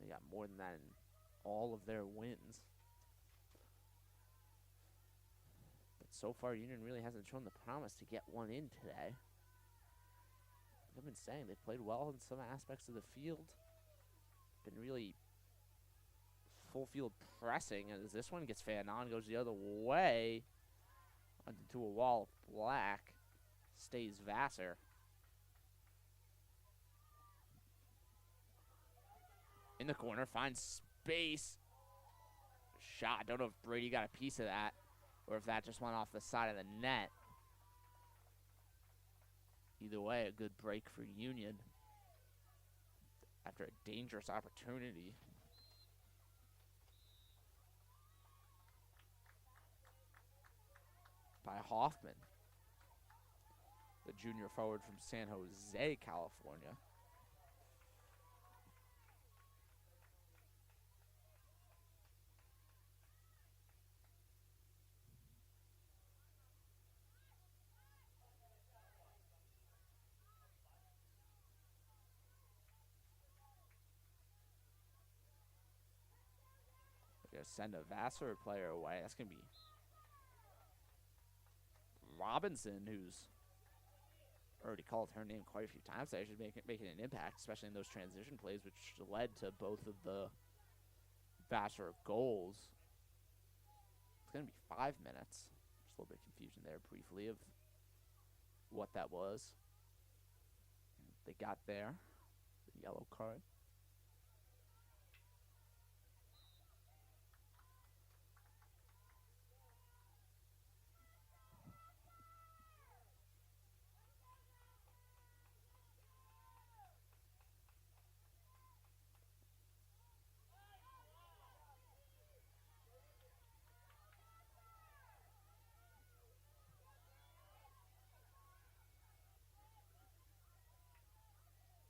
They got more than that in all of their wins. But so far, Union really hasn't shown the promise to get one in today. Like I've been saying, they've played well in some aspects of the field. Been really full field pressing, and as this one gets fanned on, goes the other way into a wall of black. Stays Vassar. In the corner, finds space. Shot. Don't know if Brady got a piece of that or if that just went off the side of the net. Either way, a good break for Union after a dangerous opportunity. By Hoffman, the junior forward from San Jose, California. They're gonna send a Vassar player away. That's gonna be Robinson, who's already called her name quite a few times. They should making an impact, especially in those transition plays, which led to both of the Vassar goals. It's going to be 5 minutes. Just a little bit of confusion there briefly of what that was. They got there. The yellow card.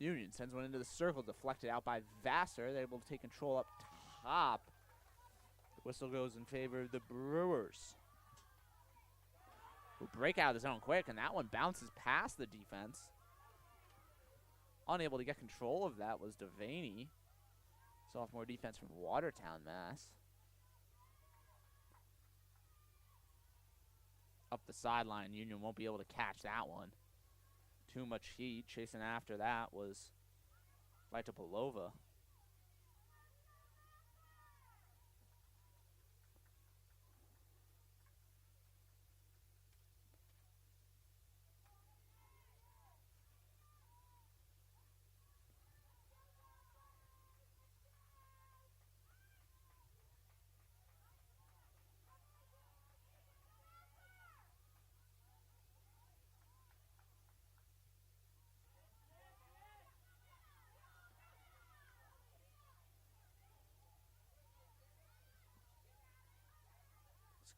Union sends one into the circle, deflected out by Vassar. They're able to take control up top. The whistle goes in favor of the Brewers, who break out of the zone quick, and that one bounces past the defense. Unable to get control of that was Devaney, sophomore defense from Watertown, Mass. Up the sideline, Union won't be able to catch that one. Too much heat. Chasing after that was Vitopolova.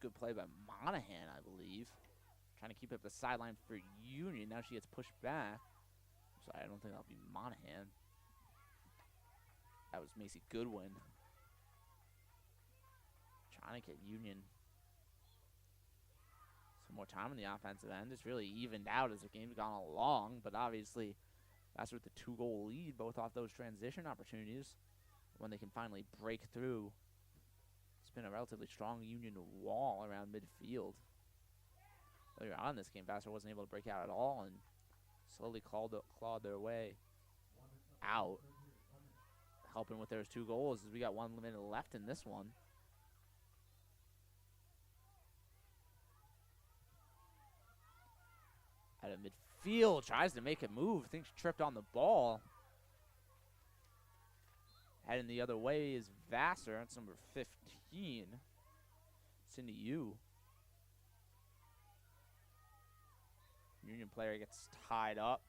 good play by Monahan, I believe. Trying to keep up the sideline for Union. Now she gets pushed back. Sorry, I don't think that'll be Monahan. That was Macy Goodwin. Trying to get Union some more time on the offensive end. It's really evened out as the game's gone along, but obviously that's with the 2-goal lead, both off those transition opportunities. When they can finally break through, it's been a relatively strong Union wall around midfield. Earlier on in this game, Vassar wasn't able to break out at all and slowly clawed their way out. Helping with those 2 goals as we got 1 minute left in this one. Out of midfield, tries to make a move, thinks tripped on the ball. Heading the other way is Vassar. That's number 15. Cindy Yu. Union player gets tied up.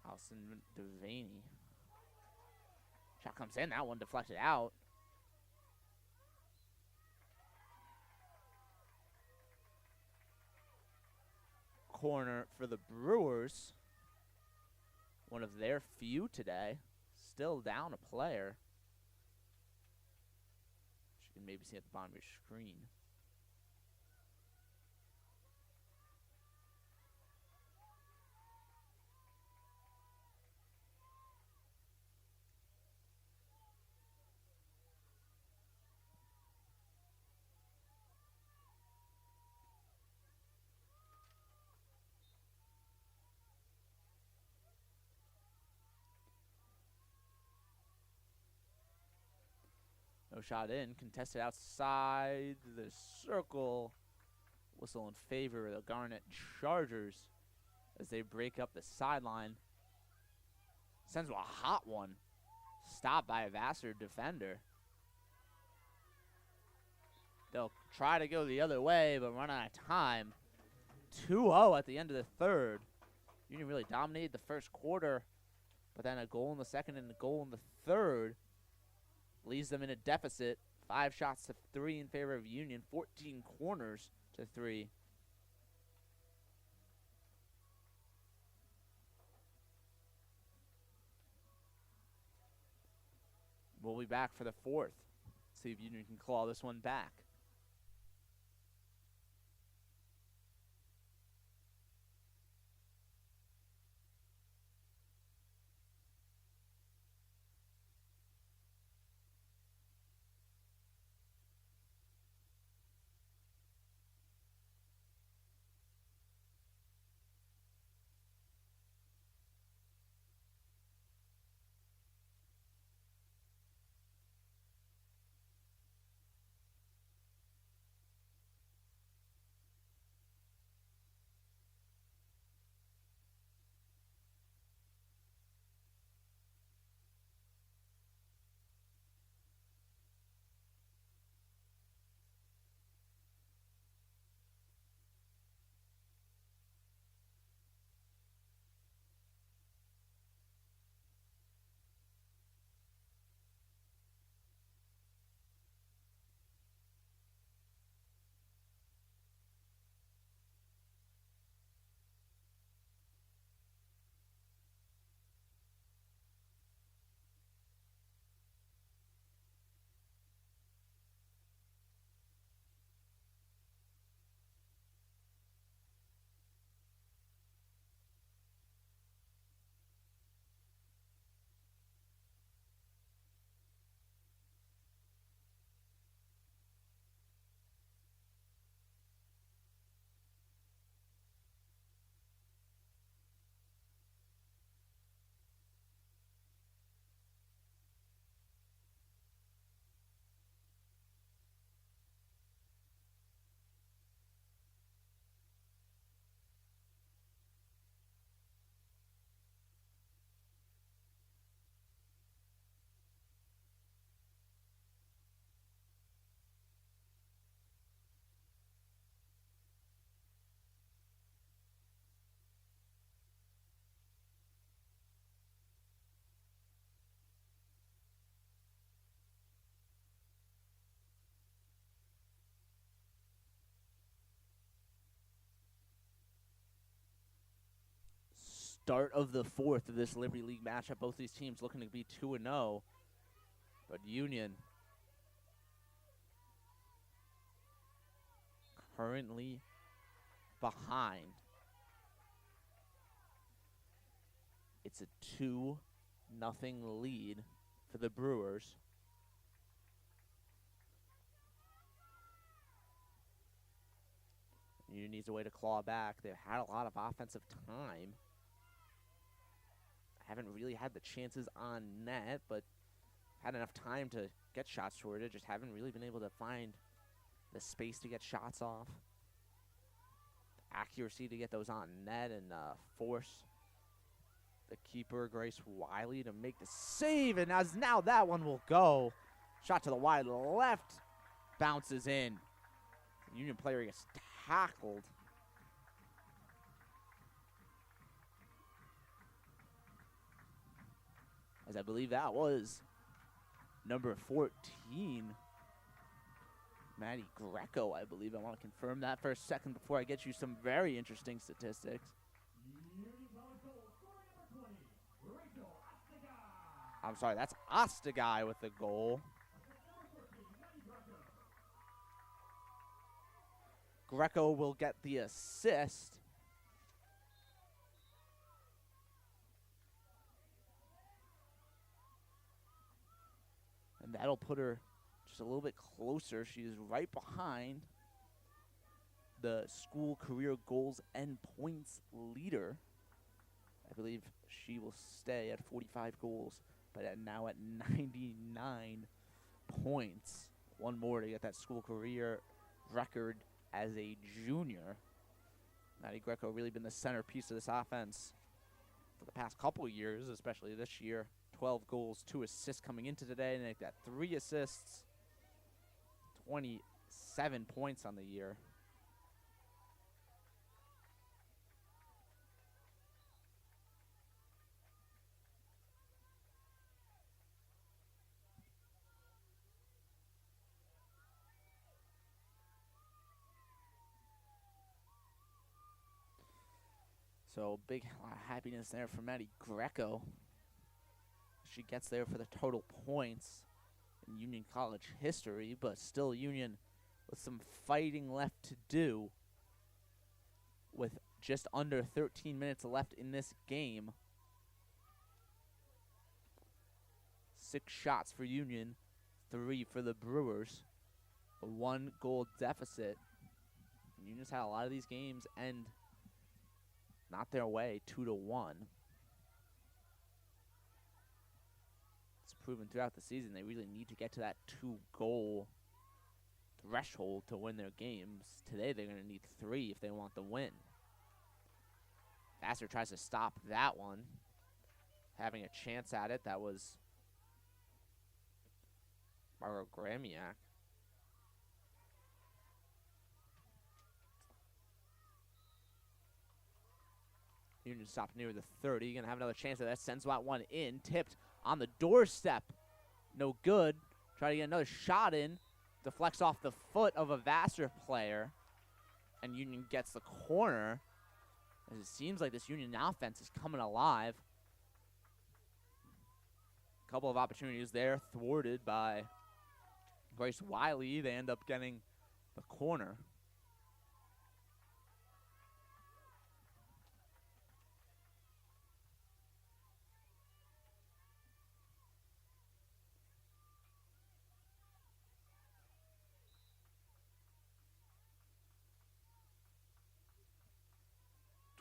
Allison Devaney. Shot comes in, that one deflected out. Corner for the Brewers. One of their few today. Still down a player. You can maybe see at the bottom of your screen. No shot in. Contested outside the circle. Whistle in favor of the Garnet Chargers as they break up the sideline. Sends a hot one. Stopped by a Vassar defender. They'll try to go the other way, but run out of time. 2-0 at the end of the third. Union really dominated the first quarter, but then a goal in the second and a goal in the third leaves them in a deficit. 5 shots to 3 in favor of Union, 14 corners to 3. We'll be back for the fourth. See if Union can claw this one back. start of the fourth of this Liberty League matchup. Both these teams looking to be 2-0. But Union currently behind. It's a 2-0 lead for the Brewers. Union needs a way to claw back. They've had a lot of offensive time. Haven't really had the chances on net, but had enough time to get shots toward it. Just haven't really been able to find the space to get shots off. The accuracy to get those on net and force the keeper, Grace Wiley, to make the save. And as now that one will go. Shot to the wide left. Bounces in. The Union player gets tackled. As I believe that was number 14, Maddie Greco, I believe. I want to confirm that for a second before I get you some very interesting statistics. I'm sorry, that's Ostagai with the goal. Greco will get the assist. And that'll put her just a little bit closer. She is right behind the school career goals and points leader. I believe she will stay at 45 goals, but now at 99 points. One more to get that school career record as a junior. Maddie Greco really been the centerpiece of this offense for the past couple of years, especially this year. 12 goals, 2 assists coming into today, and they've got 3 assists, 27 points on the year. So big happiness there for Maddie Greco. She gets there for the total points in Union College history, but still Union with some fighting left to do with just under 13 minutes left in this game. 6 shots for Union, 3 for the Brewers. A 1-goal deficit. Union's had a lot of these games end not their way, 2-1. Proven throughout the season they really need to get to that 2-goal threshold to win their games. Today they're going to need 3 if they want the win. Vassar tries to stop that one. Having a chance at it, that was Margo Gramiak. Union stopped near the 30. Going to have another chance at that. Sends that one in. Tipped on the doorstep. No good. Try to get another shot in. Deflects off the foot of a Vassar player. And Union gets the corner. As it seems like this Union offense is coming alive. A couple of opportunities there thwarted by Grace Wiley. They end up getting the corner.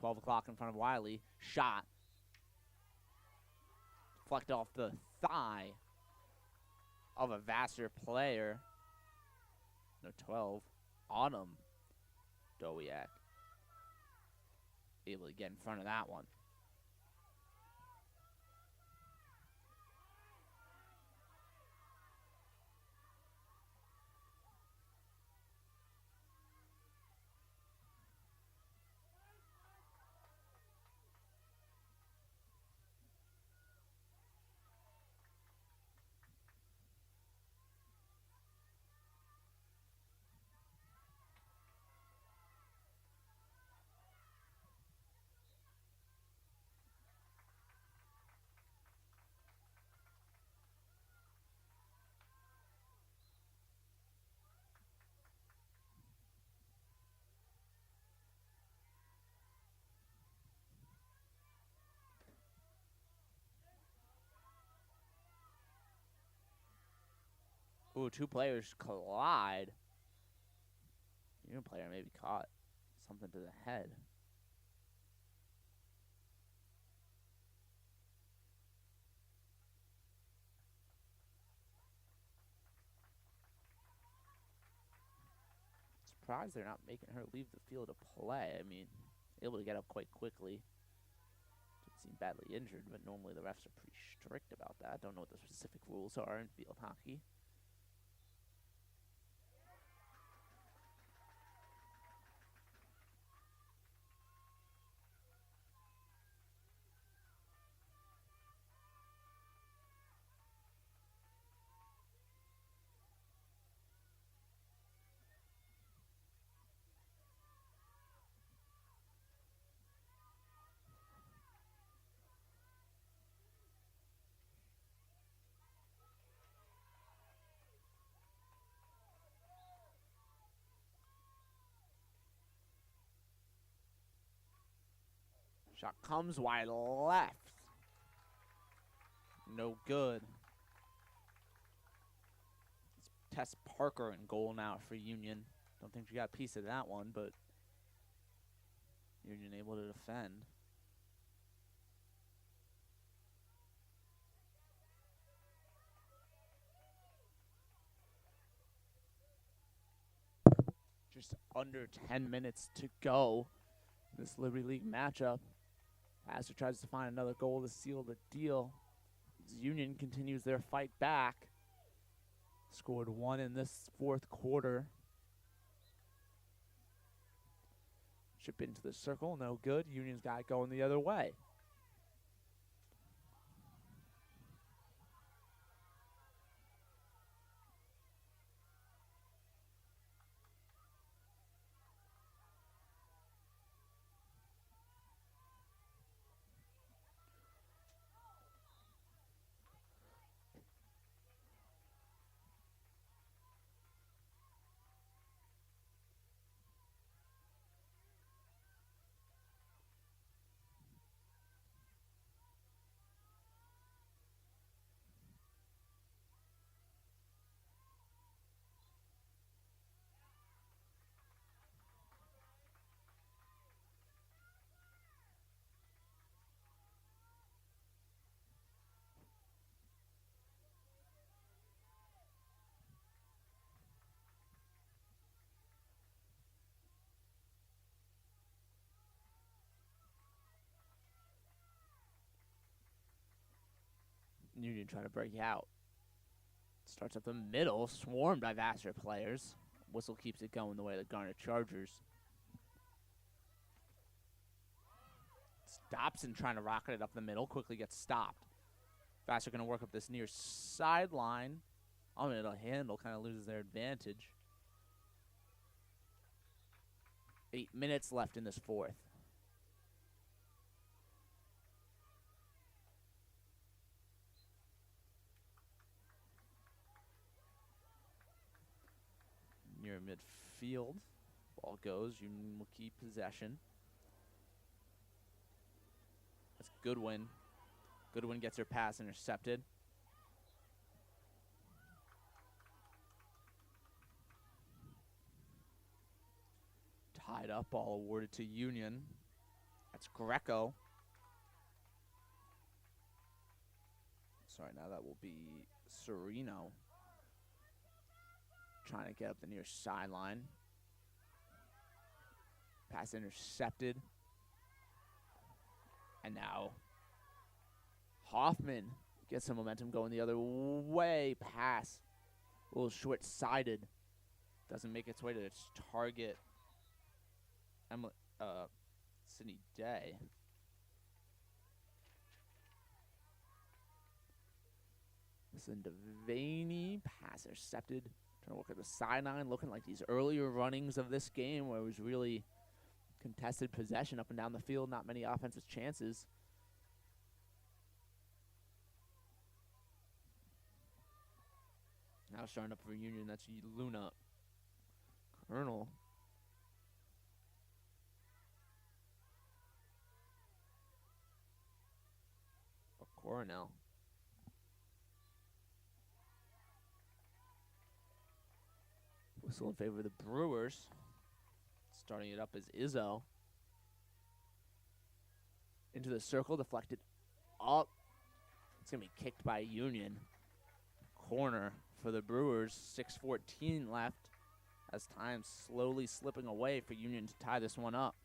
$12 o'clock in front of Wiley. Shot. Deflected off the thigh of a Vassar player. No, 12. Autumn Dowiak. Able to get in front of that one. Ooh, two players collide. Union player maybe caught something to the head. Surprised they're not making her leave the field of play. I mean, able to get up quite quickly. Didn't seem badly injured, but normally the refs are pretty strict about that. Don't know what the specific rules are in field hockey. Shot comes wide left. No good. It's Tess Parker in goal now for Union. Don't think she got a piece of that one, but Union able to defend. Just under 10 minutes to go. This Liberty League matchup. Vassar tries to find another goal to seal the deal. Union continues their fight back. Scored one in this fourth quarter. Chip into the circle, no good. Union's got it going the other way. Union trying to break out. Starts up the middle, swarmed by Vassar players. Whistle keeps it going the way of the Garnet Chargers. Dobson trying to rocket it up the middle, quickly gets stopped. Vassar going to work up this near sideline. On it, a handle kind of loses their advantage. 8 minutes left in this fourth. Near midfield. Ball goes. Union will keep possession. That's Goodwin. Goodwin gets her pass intercepted. Tied up, ball awarded to Union. That's Greco. Sorry, now that will be Sereno. Trying to get up the near sideline. Pass intercepted. And now Hoffman gets some momentum going the other way. Pass. A little short-sided. Doesn't make its way to its target. Sydney Day. Listen to Devaney. Pass intercepted. Trying to work at the sideline. Looking like these earlier runnings of this game where it was really contested possession up and down the field. Not many offensive chances. Now starting up for Union. That's Luna. Colonel. Coronel. Whistle in favor of the Brewers. Starting it up is Izzo. Into the circle, deflected up. It's going to be kicked by Union. Corner for the Brewers. 6:14 left as time slowly slipping away for Union to tie this one up.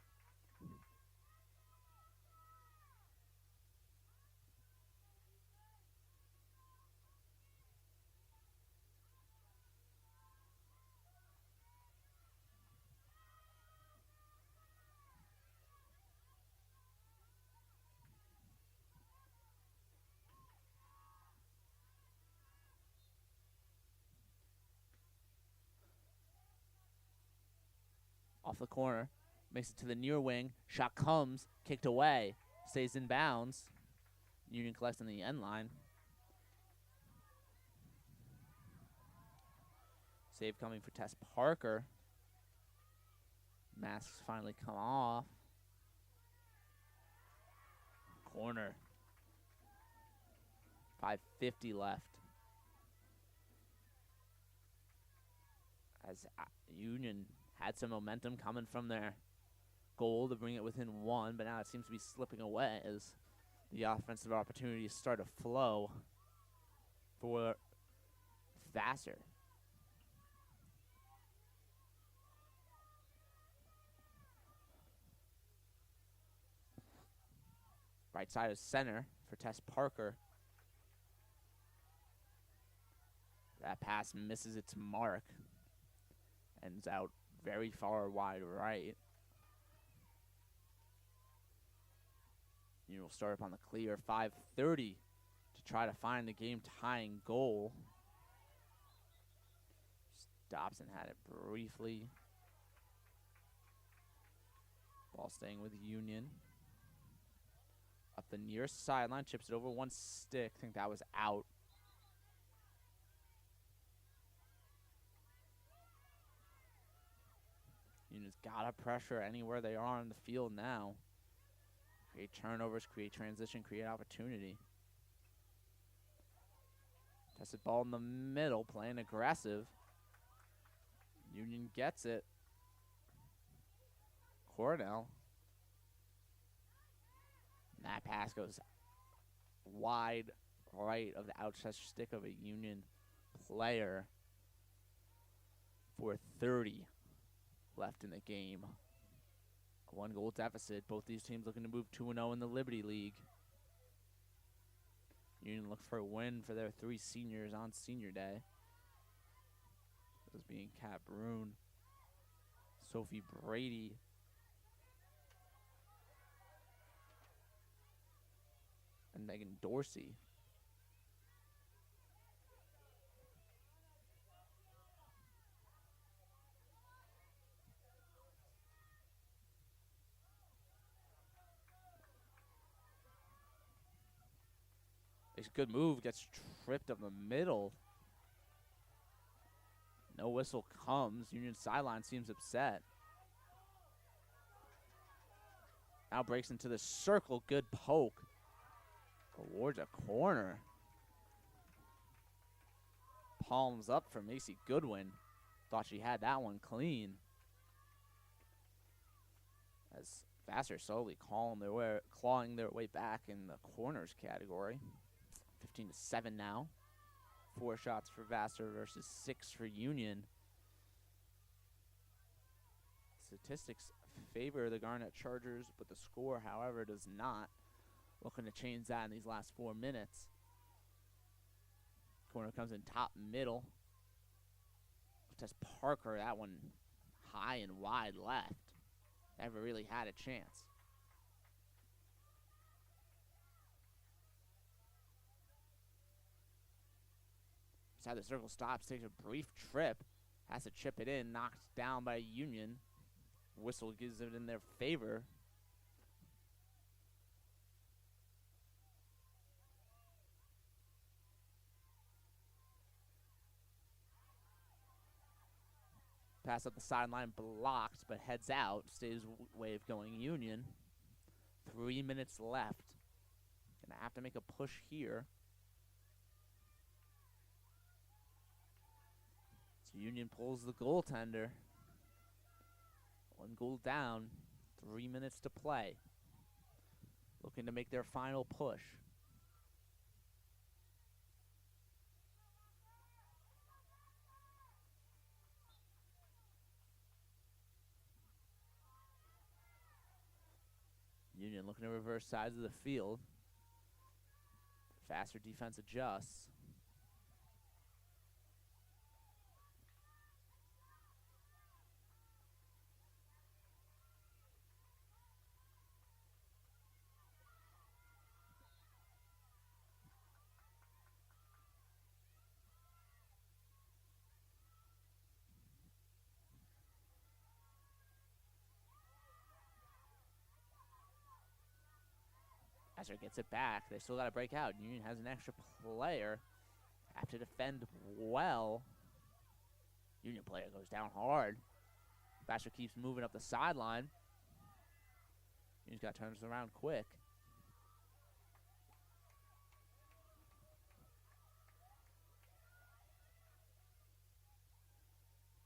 Off the corner, makes it to the near wing. Shot comes, kicked away, stays in bounds. Union collects on the end line. Save coming for Tess Parker. Masks finally come off. Corner. 5:50 left. As Union had some momentum coming from their goal to bring it within one, but now it seems to be slipping away as the offensive opportunities start to flow for Vassar. Right side of center for Tess Parker. That pass misses its mark. Ends out very far wide right. You will start up on the clear. 5:30 to try to find the game-tying goal. Dobson had it briefly. Ball staying with Union. Up the near sideline, chips it over one stick. I think that was out. Union's got to pressure anywhere they are on the field now. Create turnovers, create transition, create opportunity. Tested ball in the middle, playing aggressive. Union gets it. Cornell. That pass goes wide right of the outstretched stick of a Union player. 4:30 left in the game. A 1-goal deficit. Both these teams looking to move 2-0 in the Liberty League. Union look for a win for their 3 seniors on senior day. Those being Kat Brune, Sophie Brady, and Megan Dorsey. It's a good move, gets tripped up the middle. No whistle comes. Union sideline seems upset. Now breaks into the circle. Good poke. Towards a corner. Palms up for Macy Goodwin. Thought she had that one clean. As Vassar slowly clawing their way back in the corners category. 15-7 now. 4 shots for Vassar versus 6 for Union. Statistics favor the Garnet Chargers, but the score, however, does not. Looking to change that in these last 4 minutes. Corner comes in top middle. Tess Parker, that one high and wide left. Never really had a chance. Inside the circle, stops, takes a brief trip, has to chip it in, knocked down by Union. Whistle gives it in their favor. Pass up the sideline, blocked, but heads out. Stays wave going Union. 3 minutes left. Gonna have to make a push here. Union pulls the goaltender. 1 goal down. 3 minutes to play. Looking to make their final push. Union looking to reverse sides of the field. Faster defense adjusts. Vassar gets it back. They still got to break out. Union has an extra player. Have to defend well. Union player goes down hard. Vassar keeps moving up the sideline. Union's got to turn this around quick.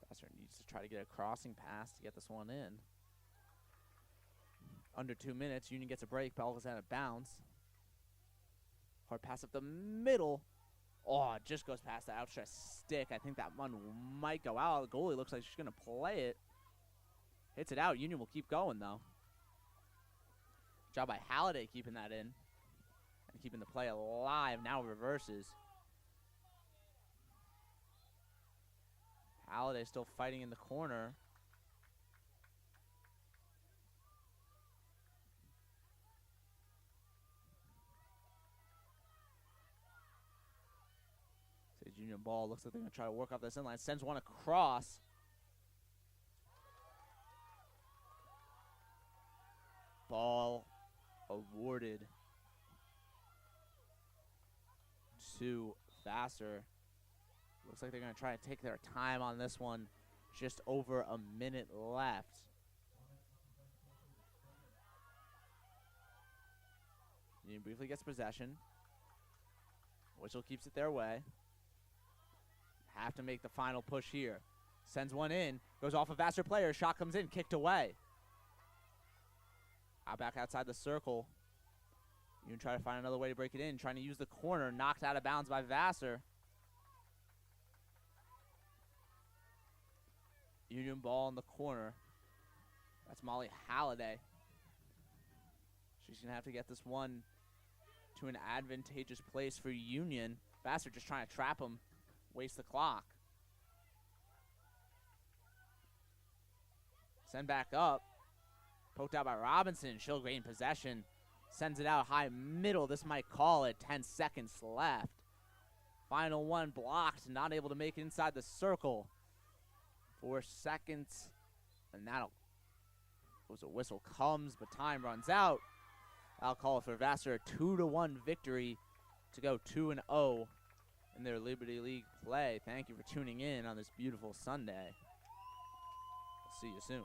Vassar needs to try to get a crossing pass to get this one in. Under 2 minutes, Union gets a break. Ball goes out of bounds. Hard pass up the middle. Oh, it just goes past the outstretched stick. I think that one might go out. The goalie looks like she's going to play it. Hits it out. Union will keep going, though. Job by Halliday keeping that in. And keeping the play alive. Now reverses. Halliday still fighting in the corner. Union ball. Looks like they're going to try to work off this inline. Sends one across. Ball awarded to Vassar. Looks like they're going to try to take their time on this one. Just over a minute left. Union briefly gets possession. Whistle keeps it their way. Have to make the final push here. Sends one in. Goes off a Vassar player. Shot comes in. Kicked away. Out back outside the circle. Union try to find another way to break it in. Trying to use the corner. Knocked out of bounds by Vassar. Union ball in the corner. That's Molly Halliday. She's going to have to get this one to an advantageous place for Union. Vassar just trying to trap him. Waste the clock. Send back up. Poked out by Robinson. She'll gain possession. Sends it out high middle. This might call it. 10 seconds left. Final one blocked. Not able to make it inside the circle. 4 seconds. And that'll was a whistle comes, but time runs out. I'll call it for Vassar. A 2-1 victory to go 2-0. In their Liberty League play. Thank you for tuning in on this beautiful Sunday. See you soon.